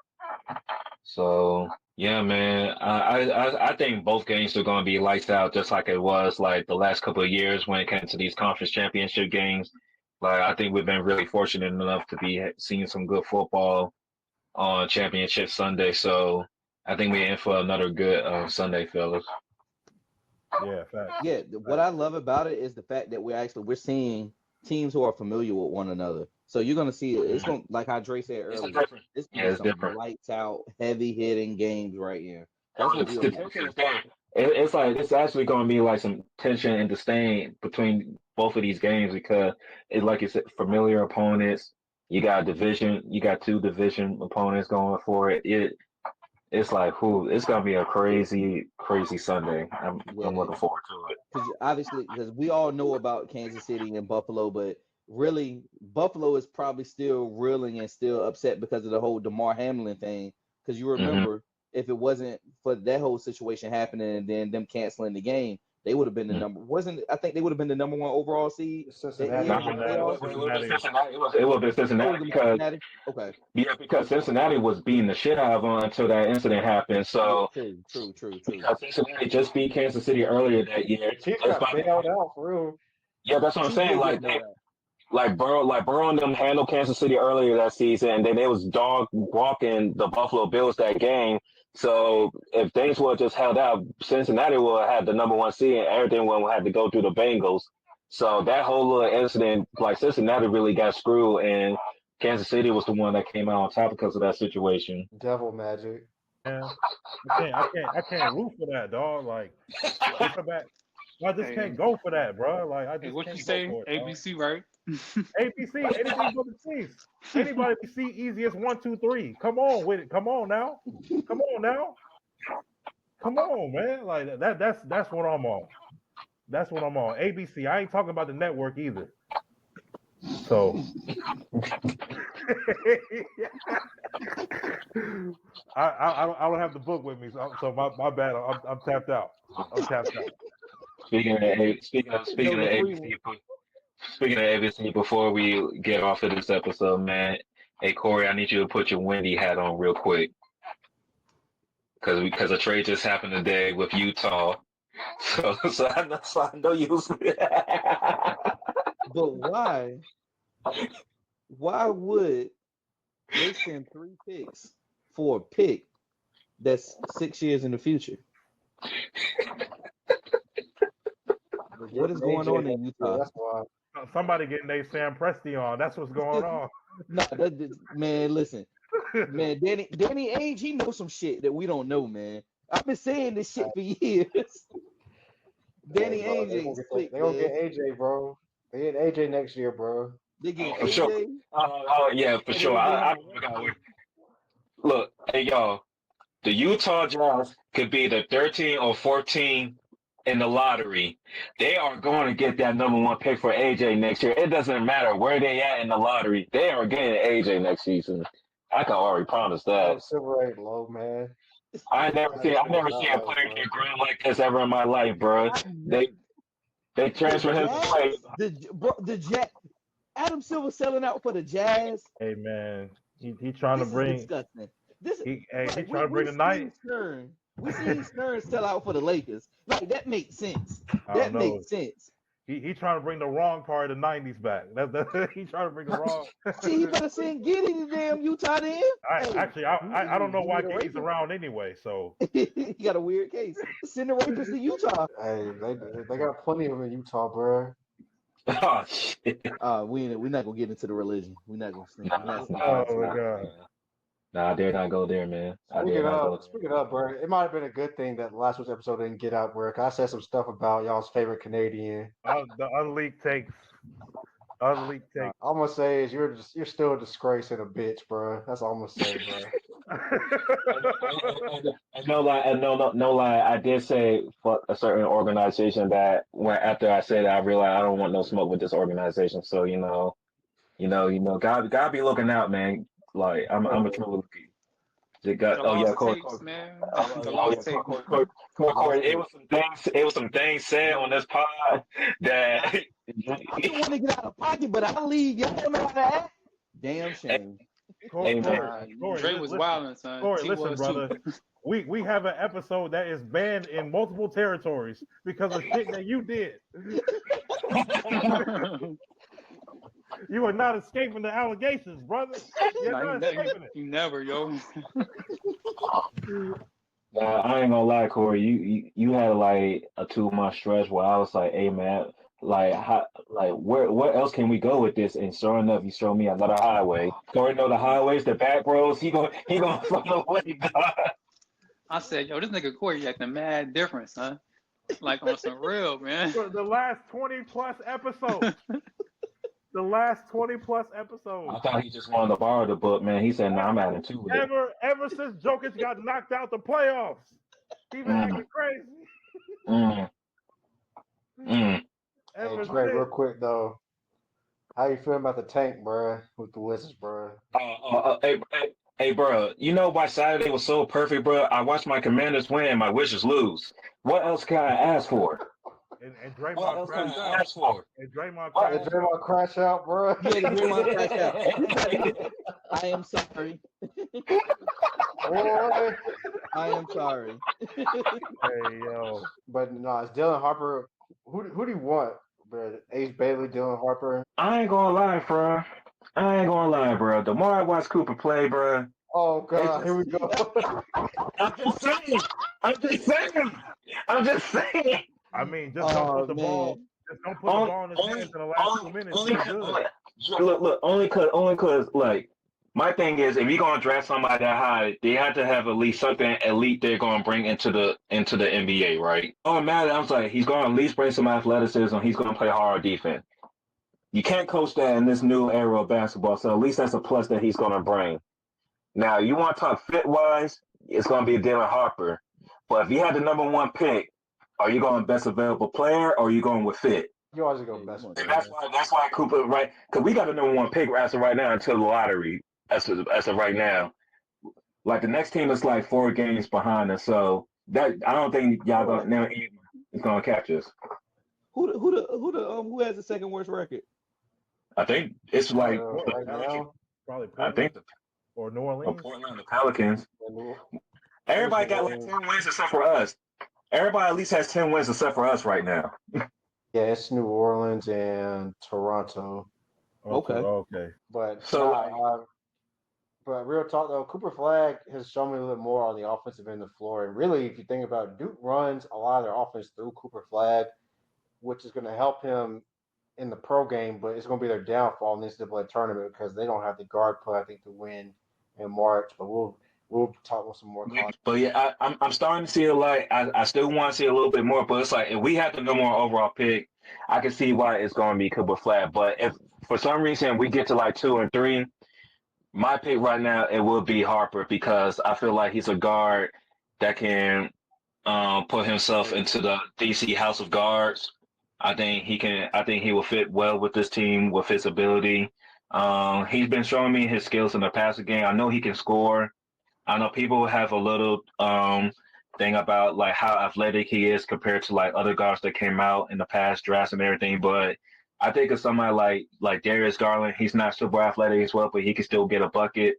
[SPEAKER 1] So yeah, man, I think both games are going to be lights out, just like it was like the last couple of years when it came to these conference championship games. Like I think we've been really fortunate enough to be seeing some good football on Championship Sunday. So I think we're in for another good Sunday, fellas.
[SPEAKER 2] Yeah, fact.
[SPEAKER 3] Yeah, what I love about it is the fact that we're seeing teams who are familiar with one another. So you're gonna see it's gonna, like how Dre said earlier, it's gonna be some lights out, heavy hitting games right here.
[SPEAKER 1] It's like it's actually gonna be like some tension and disdain between both of these games because it's like you said, familiar opponents. You got two division opponents going for it. It's like it's gonna be a crazy Sunday. I'm looking forward to it.
[SPEAKER 3] Because we all know about Kansas City and Buffalo, but really Buffalo is probably still reeling and still upset because of the whole DeMar Hamlin thing. Because you remember, if it wasn't for that whole situation happening and then them canceling the game, they would have been the number. I think they would have been the number 1 overall seed.
[SPEAKER 1] It would have been Cincinnati because because Cincinnati was beating the shit out of them until that incident happened. So
[SPEAKER 3] true.
[SPEAKER 1] Because Cincinnati just beat Kansas City earlier that year.
[SPEAKER 5] He got bailed out for real.
[SPEAKER 1] Yeah, that's what I'm saying. Like Burrow and them handled Kansas City earlier that season, and then they was dog walking the Buffalo Bills that game. So if things would have just held out, Cincinnati would have had the number 1 seed, and everything would have had to go through the Bengals. So that whole little incident, like Cincinnati really got screwed, and Kansas City was the one that came out on top because of that situation.
[SPEAKER 5] Devil magic.
[SPEAKER 2] Yeah, I can't root for that, dog. Like, I just can't go for that, bro. Like, I just
[SPEAKER 4] what
[SPEAKER 2] can't
[SPEAKER 4] you say?
[SPEAKER 2] Go for it,
[SPEAKER 4] ABC, dog. Right?
[SPEAKER 2] ABC, anything but the Chiefs. Anybody can see easy as 1, 2, 3. Come on with it. Come on now. Come on, man. Like that's what I'm on. That's what I'm on. ABC. I ain't talking about the network either. So I don't have the book with me, so my bad. I'm tapped out.
[SPEAKER 1] Speaking of ABC, before we get off of this episode, man, hey Corey, I need you to put your Wendy hat on real quick. because a trade just happened today with Utah. So I know you was.
[SPEAKER 3] But why? Why would they send 3 picks for a pick that's 6 years in the future? What is going on in Utah?
[SPEAKER 5] That's why.
[SPEAKER 2] Somebody getting their Sam Presti on. That's what's going on.
[SPEAKER 3] Man, listen. Man, Danny Ainge, he knows some shit that we don't know, man. I've been saying this shit for years. Danny Ainge ain't slick,
[SPEAKER 5] They gonna get AJ, bro. They get AJ next year, bro.
[SPEAKER 3] They get
[SPEAKER 1] For
[SPEAKER 3] AJ.
[SPEAKER 1] sure. Oh yeah, for sure. I look, hey y'all, the Utah Jazz could be the 13 or 14 in the lottery. They are going to get that number 1 pick for AJ next year. It doesn't matter where they at in the lottery. They are getting AJ next season. I can already promise that.
[SPEAKER 5] Silver rate low, man.
[SPEAKER 1] I never seen a player get green like this ever in my life, bro. They transfer him to play.
[SPEAKER 3] The Jazz. Adam Silver selling out for the Jazz.
[SPEAKER 2] Hey man, he trying to bring.
[SPEAKER 3] Disgusting.
[SPEAKER 2] He trying to bring the night.
[SPEAKER 3] We seen Stern sell out for the Lakers. Like that makes sense. That makes sense.
[SPEAKER 2] He trying to bring the wrong part of the '90s back. He trying to bring the wrong.
[SPEAKER 3] See, he better send Giddy the damn Utah then.
[SPEAKER 2] I don't know why Giddy's around anyway. So
[SPEAKER 3] he got a weird case. Send the rapist to Utah.
[SPEAKER 5] Hey, they got plenty of them in Utah, bro.
[SPEAKER 1] Oh shit.
[SPEAKER 3] We're not gonna get into the religion. We're not gonna sneak.
[SPEAKER 2] Oh my god.
[SPEAKER 1] Nah, I dare not go there, man.
[SPEAKER 5] Speaking of, bro, it might have been a good thing that last week's episode didn't get out, bro. I said some stuff about y'all's favorite Canadian.
[SPEAKER 2] The unleaked takes.
[SPEAKER 5] All I'm gonna say is you're still a disgrace and a bitch, bro. That's all I'm gonna say, bro.
[SPEAKER 1] No lie. I did say fuck a certain organization that when after I said that, I realized I don't want no smoke with this organization. So gotta be looking out, man. Like I'm a true rookie. Corey. It was some things said on this pod that
[SPEAKER 3] I don't want to get out of pocket, but I'll leave y'all know that. Damn shame.
[SPEAKER 2] Corey,
[SPEAKER 4] Dre was wilding, son.
[SPEAKER 2] Corey, listen, brother. We have an episode that is banned in multiple territories because of shit that you did. You are not escaping the allegations, brother.
[SPEAKER 4] You never, yo.
[SPEAKER 1] I ain't gonna lie, Corey. You had like a 2-month stretch where I was like, "Hey, man, where else can we go with this?" And sure enough, you showed me another highway. Corey know the highways, the back roads. He gonna find a way, dog.
[SPEAKER 4] I said, yo, this nigga Corey acting mad different, son. Like on some real, man.
[SPEAKER 2] For the last 20+ episodes. The last 20+ episodes.
[SPEAKER 1] I thought he just wanted to borrow the book, man. He said, "No, I'm adding 2 with it."
[SPEAKER 2] Ever since Jokic got knocked out the playoffs, he been acting crazy.
[SPEAKER 5] Hey, Dre, real quick though, how you feeling about the tank, bro, with the Wizards, bro?
[SPEAKER 1] Hey, bro. You know why Saturday was so perfect, bro? I watched my Commanders win and my Wizards lose. What else can I ask for?
[SPEAKER 2] And Draymond crash out. And Draymond
[SPEAKER 5] crash out, bro.
[SPEAKER 3] Yeah, Draymond crash out. I am sorry. I am sorry.
[SPEAKER 2] Hey yo.
[SPEAKER 5] But no, it's Dylan Harper. Who do you want, bro? Ace Bailey, Dylan Harper.
[SPEAKER 1] I ain't gonna lie, bro. The more I watch Cooper play, bro.
[SPEAKER 5] Oh God, here we go.
[SPEAKER 1] I'm just saying.
[SPEAKER 2] I mean, just don't put the ball. Just don't put the ball in his hands in the last 2 minutes.
[SPEAKER 1] Look, only cause like my thing is if you're gonna draft somebody that high, they have to have at least something elite they're gonna bring into the NBA, right? Oh man, I was like, he's gonna at least bring some athleticism, he's gonna play hard defense. You can't coach that in this new era of basketball, so at least that's a plus that he's gonna bring. Now you wanna talk fit wise, it's gonna be Dylan Harper. But if you had the number 1 pick, are you going best available player or are you going with fit?
[SPEAKER 5] You always go best.
[SPEAKER 1] And that's why Cooper, right? Because we got the number 1 pick as of right now until the lottery. As of right now, like the next team is like 4 games behind us, so that I don't think y'all is gonna catch us.
[SPEAKER 3] Who has the second worst record?
[SPEAKER 1] I think it's like
[SPEAKER 2] right now, probably Portland.
[SPEAKER 1] I think
[SPEAKER 2] or New Orleans.
[SPEAKER 1] Portland, the Pelicans. Everybody got like 10 wins except for us. Everybody at least has 10 wins except for us right now.
[SPEAKER 5] Yeah, it's New Orleans and Toronto.
[SPEAKER 2] Okay.
[SPEAKER 5] But
[SPEAKER 1] So,
[SPEAKER 5] but real talk though, Cooper Flag has shown me a little more on the offensive end of the floor. And really, if you think about it, Duke runs a lot of their offense through Cooper Flag, which is going to help him in the pro game, but it's going to be their downfall in this NCAA tournament because they don't have the guard play, I think, to win in March. But we'll talk about some more.
[SPEAKER 1] but yeah, I'm starting to see it. Like I still want to see a little bit more, but it's like if we have the number one overall pick, I can see why it's going to be Cooper Flag. But if for some reason we get to like 2 and 3, my pick right now it will be Harper because I feel like he's a guard that can put himself into the DC House of Guards. I think he can. I think he will fit well with this team with his ability. He's been showing me his skills in the passing game. I know he can score. I know people have a little thing about like how athletic he is compared to like other guards that came out in the past drafts and everything. But I think of somebody like Darius Garland, he's not super athletic as well, but he can still get a bucket.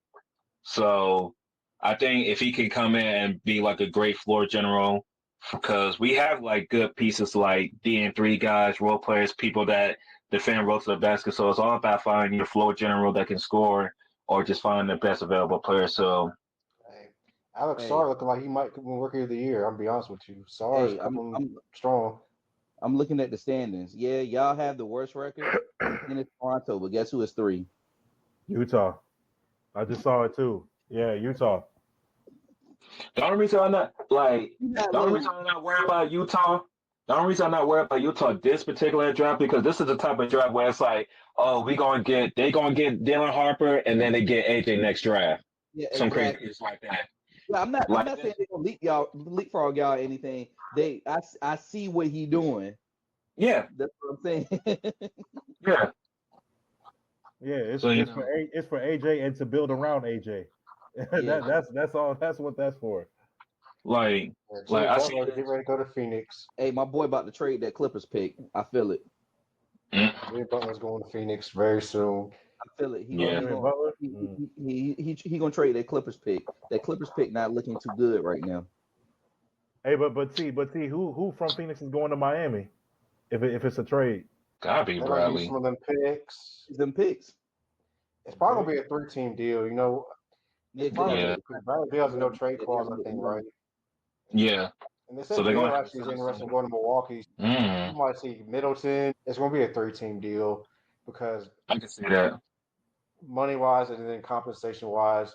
[SPEAKER 1] So I think if he can come in and be like a great floor general, because we have like good pieces like D&3 guys, role players, people that defend roll to the basket. So it's all about finding your floor general that can score or just finding the best available player. So
[SPEAKER 5] Alex Sarr looking like he might win Rookie of the Year. I'm gonna be honest with you. Sarr is coming strong.
[SPEAKER 3] I'm looking at the standings. Yeah, y'all have the worst record in Toronto, but guess who is 3?
[SPEAKER 2] Utah. I just saw it too. Yeah, Utah.
[SPEAKER 1] The only reason I'm not worried about Utah. The only reason I'm not worried about Utah this particular draft because this is the type of draft where it's like, oh, they gonna get Dylan Harper and then they get AJ next draft.
[SPEAKER 3] Yeah,
[SPEAKER 1] some
[SPEAKER 3] exactly.
[SPEAKER 1] crazy like that.
[SPEAKER 3] Yeah, I'm not saying they're gonna leapfrog y'all or anything. I see what he doing.
[SPEAKER 1] Yeah,
[SPEAKER 3] that's what I'm saying.
[SPEAKER 1] Yeah.
[SPEAKER 2] Yeah, it's for AJ and to build around AJ. That's all. That's what that's for.
[SPEAKER 1] Like
[SPEAKER 5] I see. Get ready to go to Phoenix.
[SPEAKER 3] Hey, my boy about to trade that Clippers pick. I feel it.
[SPEAKER 5] Jimmy Butler's going to Phoenix very soon.
[SPEAKER 3] I feel it. He gonna trade that Clippers pick. That Clippers pick not looking too good right now.
[SPEAKER 2] Hey, but T, who from Phoenix is going to Miami? If it's a trade,
[SPEAKER 1] gotta be Bradley.
[SPEAKER 5] Some of them picks. It's probably gonna be a 3-team deal. You know. Bradley Beal's a no trade clause, I think, right?
[SPEAKER 1] Yeah.
[SPEAKER 5] And they said Beal actually is interested in going to Milwaukee. You might see Middleton. It's going to be a 3-team deal because
[SPEAKER 1] I can see that.
[SPEAKER 5] Money-wise and then compensation-wise,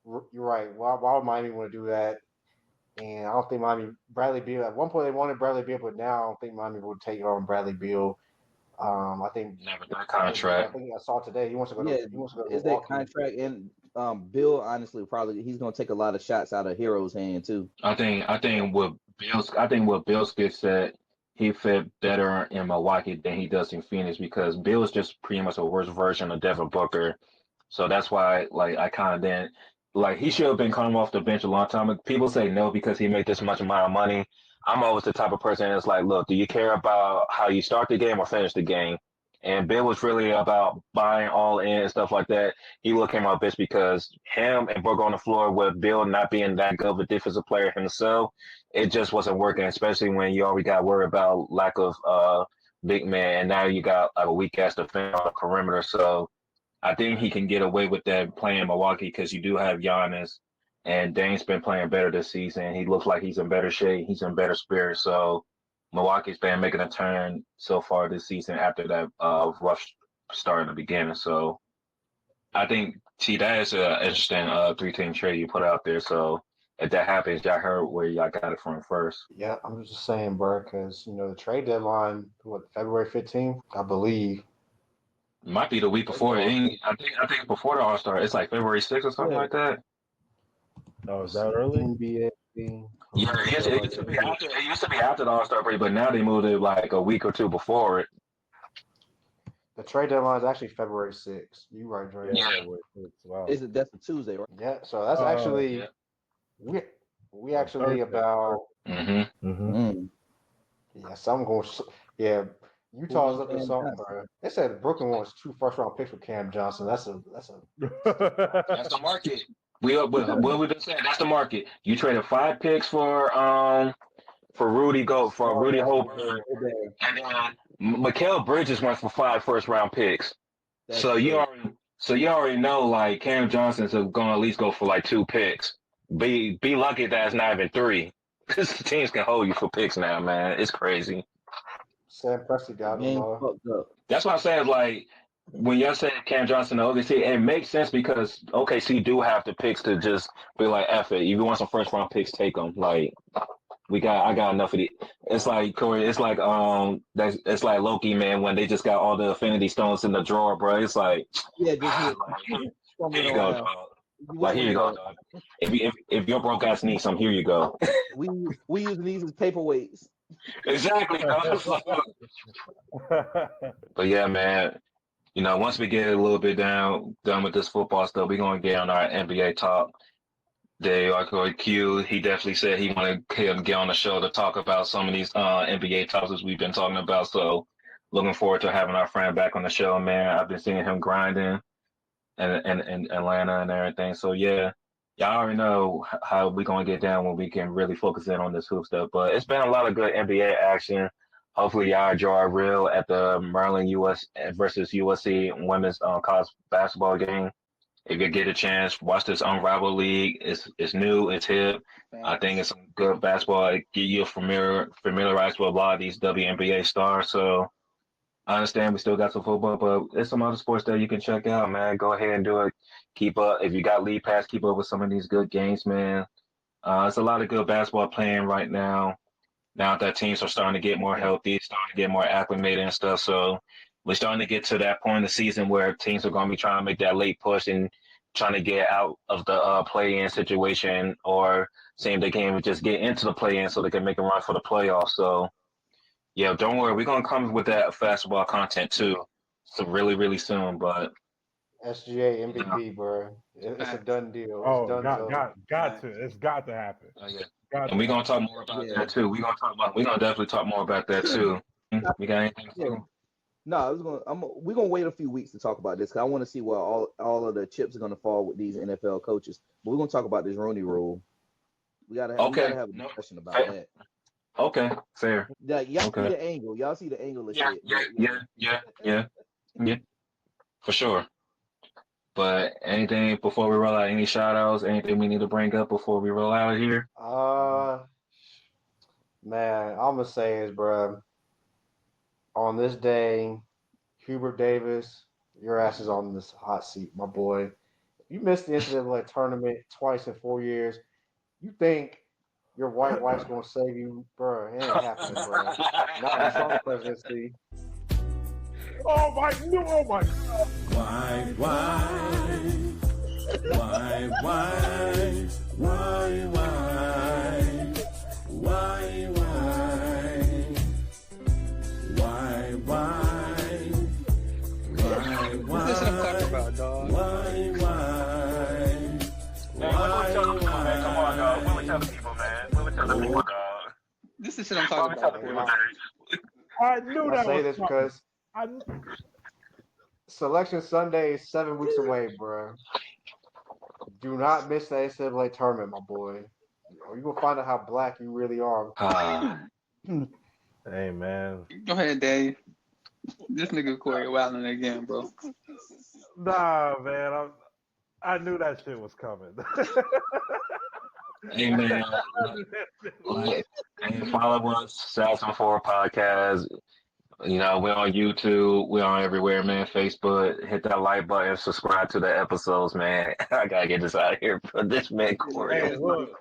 [SPEAKER 5] you're right. Why would Miami want to do that? And I don't think Bradley Beal, at one point they wanted Bradley Beal, but now I don't think Miami would take on Bradley Beal. I think
[SPEAKER 1] never that contract.
[SPEAKER 5] I think I saw today he wants to go to Milwaukee.
[SPEAKER 3] That contract and Bill honestly probably he's gonna take a lot of shots out of Hero's hand too.
[SPEAKER 1] I think what Bill Skid said he fit better in Milwaukee than he does in Phoenix because Bill's just pretty much a worse version of Devin Booker. So that's why I kind of didn't he should have been coming off the bench a long time ago. People say no because he made this much amount of money. I'm always the type of person that's like, look, do you care about how you start the game or finish the game? And Bill was really about buying all in and stuff like that. He would came out bitch because him and Booker on the floor with Bill not being that good of a defensive player himself, it just wasn't working, especially when you already got worried about lack of big man, and now you got a weak ass defense on the perimeter. So I think he can get away with that playing Milwaukee because you do have Giannis. And Dame's been playing better this season. He looks like he's in better shape. He's in better spirit. So Milwaukee's been making a turn so far this season after that rough start in the beginning. So I think, that is an interesting 3-team trade you put out there. So if that happens, y'all heard where y'all got it from first.
[SPEAKER 5] Yeah, I'm just saying, bro, because, the trade deadline, February 15th, I believe.
[SPEAKER 1] Might be the week before. I think before the All-Star. It's like February 6th or something like that.
[SPEAKER 2] Oh, is that early?
[SPEAKER 5] NBA.
[SPEAKER 1] Yeah, it used to be after the All-Star break, but now they moved it like a week or two before it.
[SPEAKER 5] The trade deadline is actually February 6th. You right, Dre?
[SPEAKER 1] Yeah.
[SPEAKER 2] Wow.
[SPEAKER 3] That's a Tuesday, right?
[SPEAKER 5] Yeah. So that's actually we actually about.
[SPEAKER 1] Mm-hmm.
[SPEAKER 5] Yeah, some going. Yeah, Utah's up to something, bro. They said Brooklyn wants 2 first-round picks for Cam Johnson. That's the
[SPEAKER 1] market. What we just saying? That's the market. You traded 5 picks for Rudy Holberg, and then Mikal Bridges went for 5 first-round picks. So you already know like Cam Johnson's going to at least go for like 2 picks. Be lucky that it's not even 3. Because teams can hold you for picks now, man. It's crazy.
[SPEAKER 5] Sam Presti got him.
[SPEAKER 1] That's what I'm saying. Like when you're saying Cam Johnson to OKC, it makes sense because OKC do have the picks to just be like, F it. If you want some first-round picks, take them. Like I got enough of it. It's like Corey. It's like it's like Loki, man. When they just got all the Infinity Stones in the drawer, bro. It's like
[SPEAKER 3] here
[SPEAKER 1] you go, dog. Like here you go, dog. If your broke ass needs some, here you go.
[SPEAKER 3] we use these as paperweights.
[SPEAKER 1] Exactly, dog. But yeah, man. Once we get a little bit done with this football stuff, we're gonna get on our NBA talk. Q, he definitely said he wanted to get on the show to talk about some of these NBA topics we've been talking about. So looking forward to having our friend back on the show, man. I've been seeing him grinding in Atlanta and everything. So yeah, y'all already know how we're going to get down when we can really focus in on this hoop stuff. But it's been a lot of good NBA action. Hopefully y'all enjoy real at the Maryland US versus USC women's college basketball game. If you get a chance, watch this Unrivaled League. It's new, it's hip. I think it's some good basketball. It get you familiarized with a lot of these WNBA stars. So I understand we still got some football, but there's some other sports that you can check out, man. Go ahead and do it. Keep up. If you got League Pass, keep up with some of these good games, man. It's a lot of good basketball playing right now. Now that teams are starting to get more healthy, starting to get more acclimated and stuff. So we're starting to get to that point in the season where teams are going to be trying to make that late push and trying to get out of the play-in situation, or seeing they can even just get into the play-in so they can make a run for the playoffs. So, yeah, don't worry. We're going to come with that basketball content, too, so really, really soon. But
[SPEAKER 5] SGA MVP, bro. It's a done deal.
[SPEAKER 2] Oh,
[SPEAKER 5] It's done.
[SPEAKER 2] got to. It's got to happen.
[SPEAKER 1] Yeah. And we're going to talk more about that, too. We're going to definitely talk more about that, too. We got anything to say?
[SPEAKER 3] No, we're gonna wait a few weeks to talk about this because I want to see where all of the chips are gonna fall with these NFL coaches. But we're gonna talk about this Rooney Rule. We gotta have a discussion about that.
[SPEAKER 1] Okay, fair.
[SPEAKER 3] Y'all see the angle. Y'all see the angle of shit.
[SPEAKER 1] Yeah, for sure. But anything before we roll out? Any shout outs? Anything we need to bring up before we roll out of here?
[SPEAKER 5] Man, I'm gonna say is, bro. On this day, Hubert Davis, your ass is on this hot seat, my boy. If you missed the NCAA tournament twice in 4 years, you think your white wife's gonna save you, bro? It ain't happening, bro. Not in Trump's presidency.
[SPEAKER 2] Oh my God!
[SPEAKER 4] This is what I'm talking about, dog.
[SPEAKER 1] Come on, dog. What we tell the people, man? What we tell the people, dog?
[SPEAKER 4] This is what I'm talking about.
[SPEAKER 2] I knew that.
[SPEAKER 5] I say this because Selection Sunday is 7 weeks away, bro. Do not miss the NCAA tournament, my boy. Or you gonna find out how black you really are.
[SPEAKER 2] Hey, man.
[SPEAKER 4] Go ahead, Dave. This nigga Corey wilding again, bro.
[SPEAKER 2] Nah, man. I knew that shit was coming.
[SPEAKER 1] Hey, man. Follow us, Saxon 4 Podcast. We're on YouTube. We're on everywhere, man. Facebook. Hit that like button. Subscribe to the episodes, man. I gotta get this out of here. But this man, Corey.
[SPEAKER 2] Hey, look,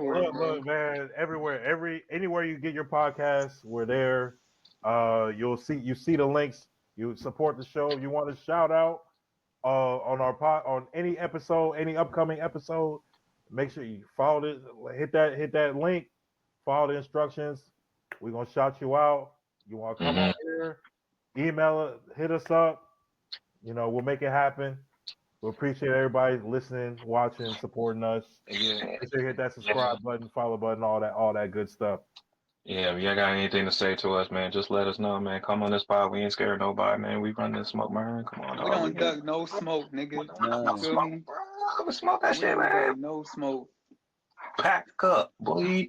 [SPEAKER 2] man. Everywhere, anywhere you get your podcasts, we're there. You see the links. You support the show. If you want to shout out on any episode, any upcoming episode, make sure you follow it. Hit that link. Follow the instructions. We're gonna shout you out. You want to come on here? Email it. Hit us up. We'll make it happen. We appreciate everybody listening, watching, supporting us.
[SPEAKER 1] Yeah.
[SPEAKER 2] Make sure you hit that subscribe button, follow button, all that good stuff.
[SPEAKER 1] Yeah, if you got anything to say to us, man, just let us know, man. Come on this pod. We ain't scared of nobody, man. We run this smoke, man. Come on, dog.
[SPEAKER 4] We don't duck no smoke, nigga. You feel me?
[SPEAKER 1] Smoke that shit, man.
[SPEAKER 4] No smoke.
[SPEAKER 1] Pack up, boy.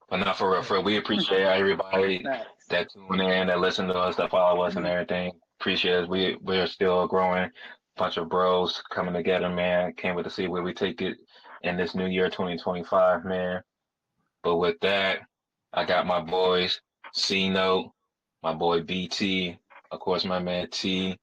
[SPEAKER 1] But not for real. We appreciate everybody that tune in, that listen to us, that follow us, and everything. Appreciate it. We're still a growing bunch of bros coming together, man. Can't wait to see where we take it in this new year, 2025, man. But with that, I got my boys, C-Note, my boy BT, of course, my man T.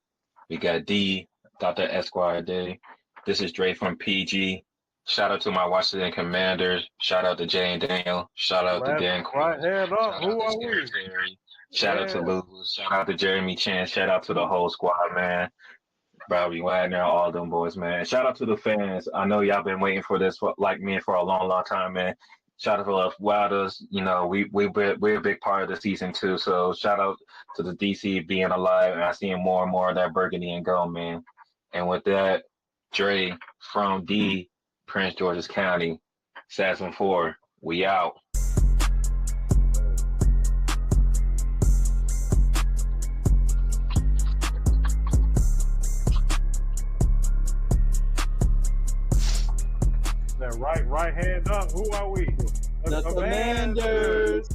[SPEAKER 1] We got D, Dr. Esquire Day. This is Dre from PG. Shout out to my Washington Commanders. Shout out to Jay and Daniel. Shout out to Dan Quinn.
[SPEAKER 2] Right hand up.
[SPEAKER 1] Shout
[SPEAKER 2] Who
[SPEAKER 1] out
[SPEAKER 2] are
[SPEAKER 1] to
[SPEAKER 2] we?
[SPEAKER 1] Terry. Shout out to Luz. Shout out to Jeremy Chan. Shout out to the whole squad, man. Bobby Wagner, all them boys, man. Shout out to the fans. I know y'all been waiting for this, like me, for a long, long time, man. Shout out to the Wilders. You know, we're a big part of the season too. So shout out to the DC being alive, and I seeing more and more of that burgundy and gold, man. And with that, Dre from D, Prince George's County, Sassman 4, we out.
[SPEAKER 2] That right hand up. Who are we?
[SPEAKER 3] The Commanders.